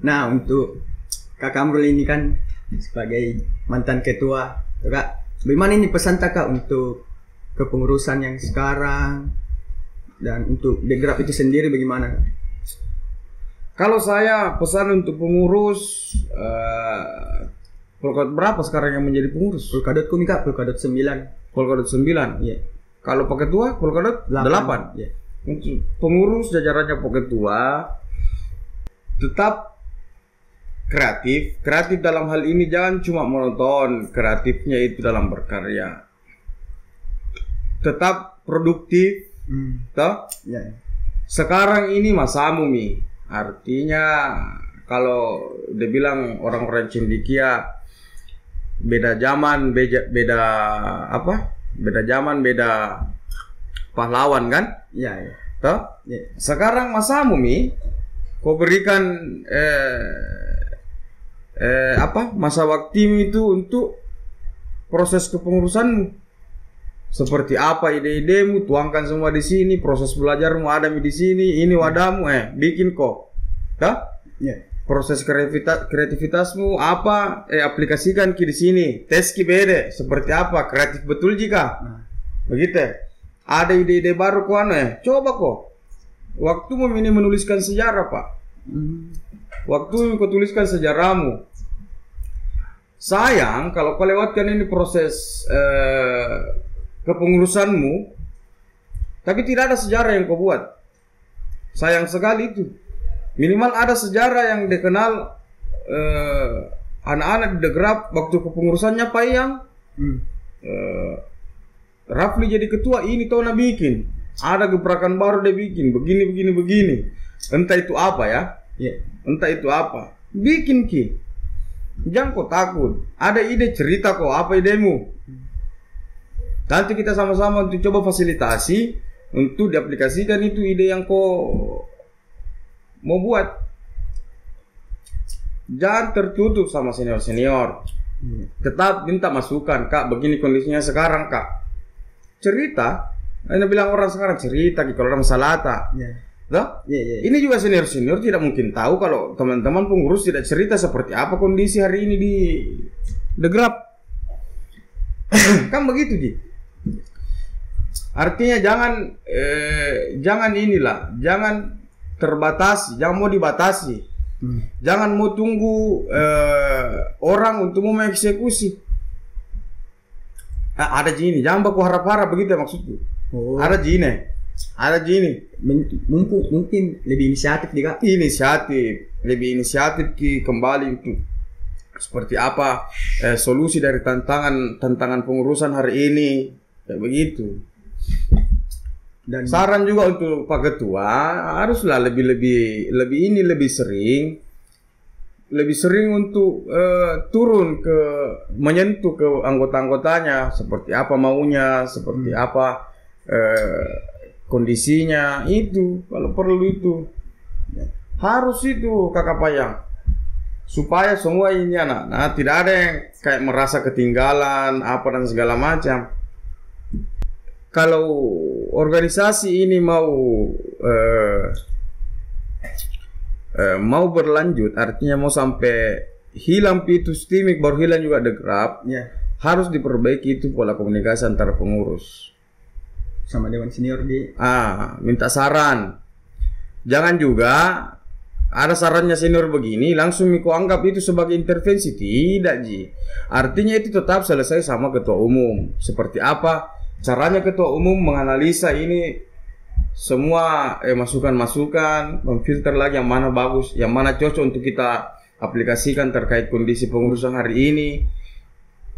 Nah, untuk Kak Kamrul ini kan sebagai mantan ketua, Kak. Bagaimana ini pesan Kak untuk kepengurusan yang sekarang dan untuk Degrab itu sendiri bagaimana, Kak? Kalau saya pesan untuk pengurus Polkadot berapa sekarang yang menjadi pengurus? Polkadot Kak, Polkadot 9. Polkadot 9. Iya. Kalau Polketua, Polkadot 8. Iya. Untuk pengurus jajarannya Polketua tetap kreatif dalam hal ini, jangan cuma menonton, kreatifnya itu dalam berkarya. Tetap produktif, toh? Iya. Sekarang ini masamu Mi. Artinya kalau dia bilang orang-orang cendekia beda zaman, beda apa? Beda zaman, beda pahlawan kan? Iya. Toh? Iya. Sekarang masamu Mi, kau berikan masa waktumu itu untuk proses kepengurusanmu. Seperti apa ide-idemu, tuangkan semua di sini, proses belajarmu ada di sini, ini wadahmu, bikin kok. Toh? Iya. Proses kreativitasmu apa, aplikasikan di sini. Tes bede, seperti apa, kreatif betul jika. Begitu. Ada ide-ide baru kok coba kok. Waktumu ini menuliskan sejarah, Pak. Waktu kau tuliskan sejarahmu. Sayang kalau kau lewatkan ini proses kepengurusanmu, tapi tidak ada sejarah yang kau buat. Sayang sekali itu. Minimal ada sejarah yang dikenal anak-anak di Degrab waktu kepengurusannya Pak yang Rafli jadi ketua ini tahun bikin. Ada gebrakan baru dia bikin begini. Entah itu apa ya. Entah itu apa. Bikin ki. Jangan kau takut. Ada ide cerita kok, apa idemu? Nanti kita sama-sama untuk coba fasilitasi untuk diaplikasikan itu ide yang kau mau buat. Jangan tertutup sama senior-senior. Tetap minta masukan, Kak, begini kondisinya sekarang, Kak. Cerita. Anda bilang orang sekarang cerita kalau ada masalah tak. Ini juga senior-senior tidak mungkin tahu kalau teman-teman pengurus tidak cerita seperti apa kondisi hari ini di Degrab. Kan begitu, Ji. Artinya jangan terbatasi, jangan mau dibatasi. Jangan mau tunggu orang untuk mau mengeksekusi. Ada gini, jangan baku harap-harap begitu ya maksudku. Ada gini. Mungkin lebih inisiatif juga. Lebih inisiatif kembali untuk seperti apa solusi dari tantangan pengurusan hari ini, kayak begitu. Dan saran juga untuk Pak Ketua haruslah lebih sering untuk turun ke menyentuh ke anggota-anggotanya seperti apa maunya, seperti apa kondisinya itu, kalau perlu itu harus itu Kakak Payang, supaya semua ini anak tidak ada yang kayak merasa ketinggalan apa dan segala macam. Kalau organisasi ini mau berlanjut, artinya mau sampai hilang itu sistemik baru hilang juga Degrab, harus diperbaiki itu pola komunikasi antara pengurus sama dewan senior minta saran. Jangan juga ada sarannya senior begini langsung Miko anggap itu sebagai intervensi. Tidak, Ji. Artinya itu tetap selesai sama ketua umum. Seperti apa caranya ketua umum menganalisa ini semua masukan-masukan, memfilter lagi yang mana bagus, yang mana cocok untuk kita aplikasikan terkait kondisi pengurusan hari ini.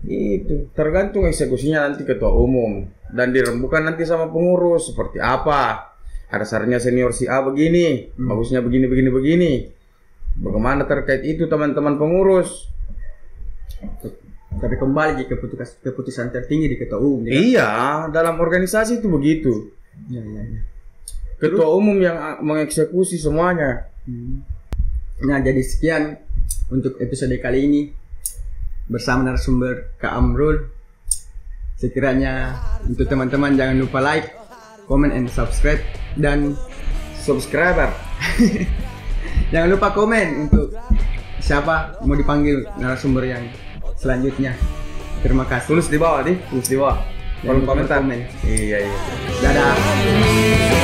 Itu tergantung eksekusinya nanti ketua umum dan dirembukan nanti sama pengurus seperti apa. Ada sarannya senior si A begini, bagusnya begini. Bagaimana terkait itu teman-teman pengurus? Tapi kembali ke keputusan tertinggi di ketua umum. Iya, dalam organisasi itu begitu. Ketua umum yang mengeksekusi semuanya. Nah, jadi sekian untuk episode kali ini bersama narasumber Kak Amrul. Sekiranya untuk teman-teman jangan lupa like, comment, and subscribe. Dan subscriber jangan lupa komen untuk siapa mau dipanggil narasumber yang selanjutnya. Terima kasih. Tulis di bawah nih, tulis di bawah. Jangan Kolom lupa komentar. berkomen. Iya iya. Dadah.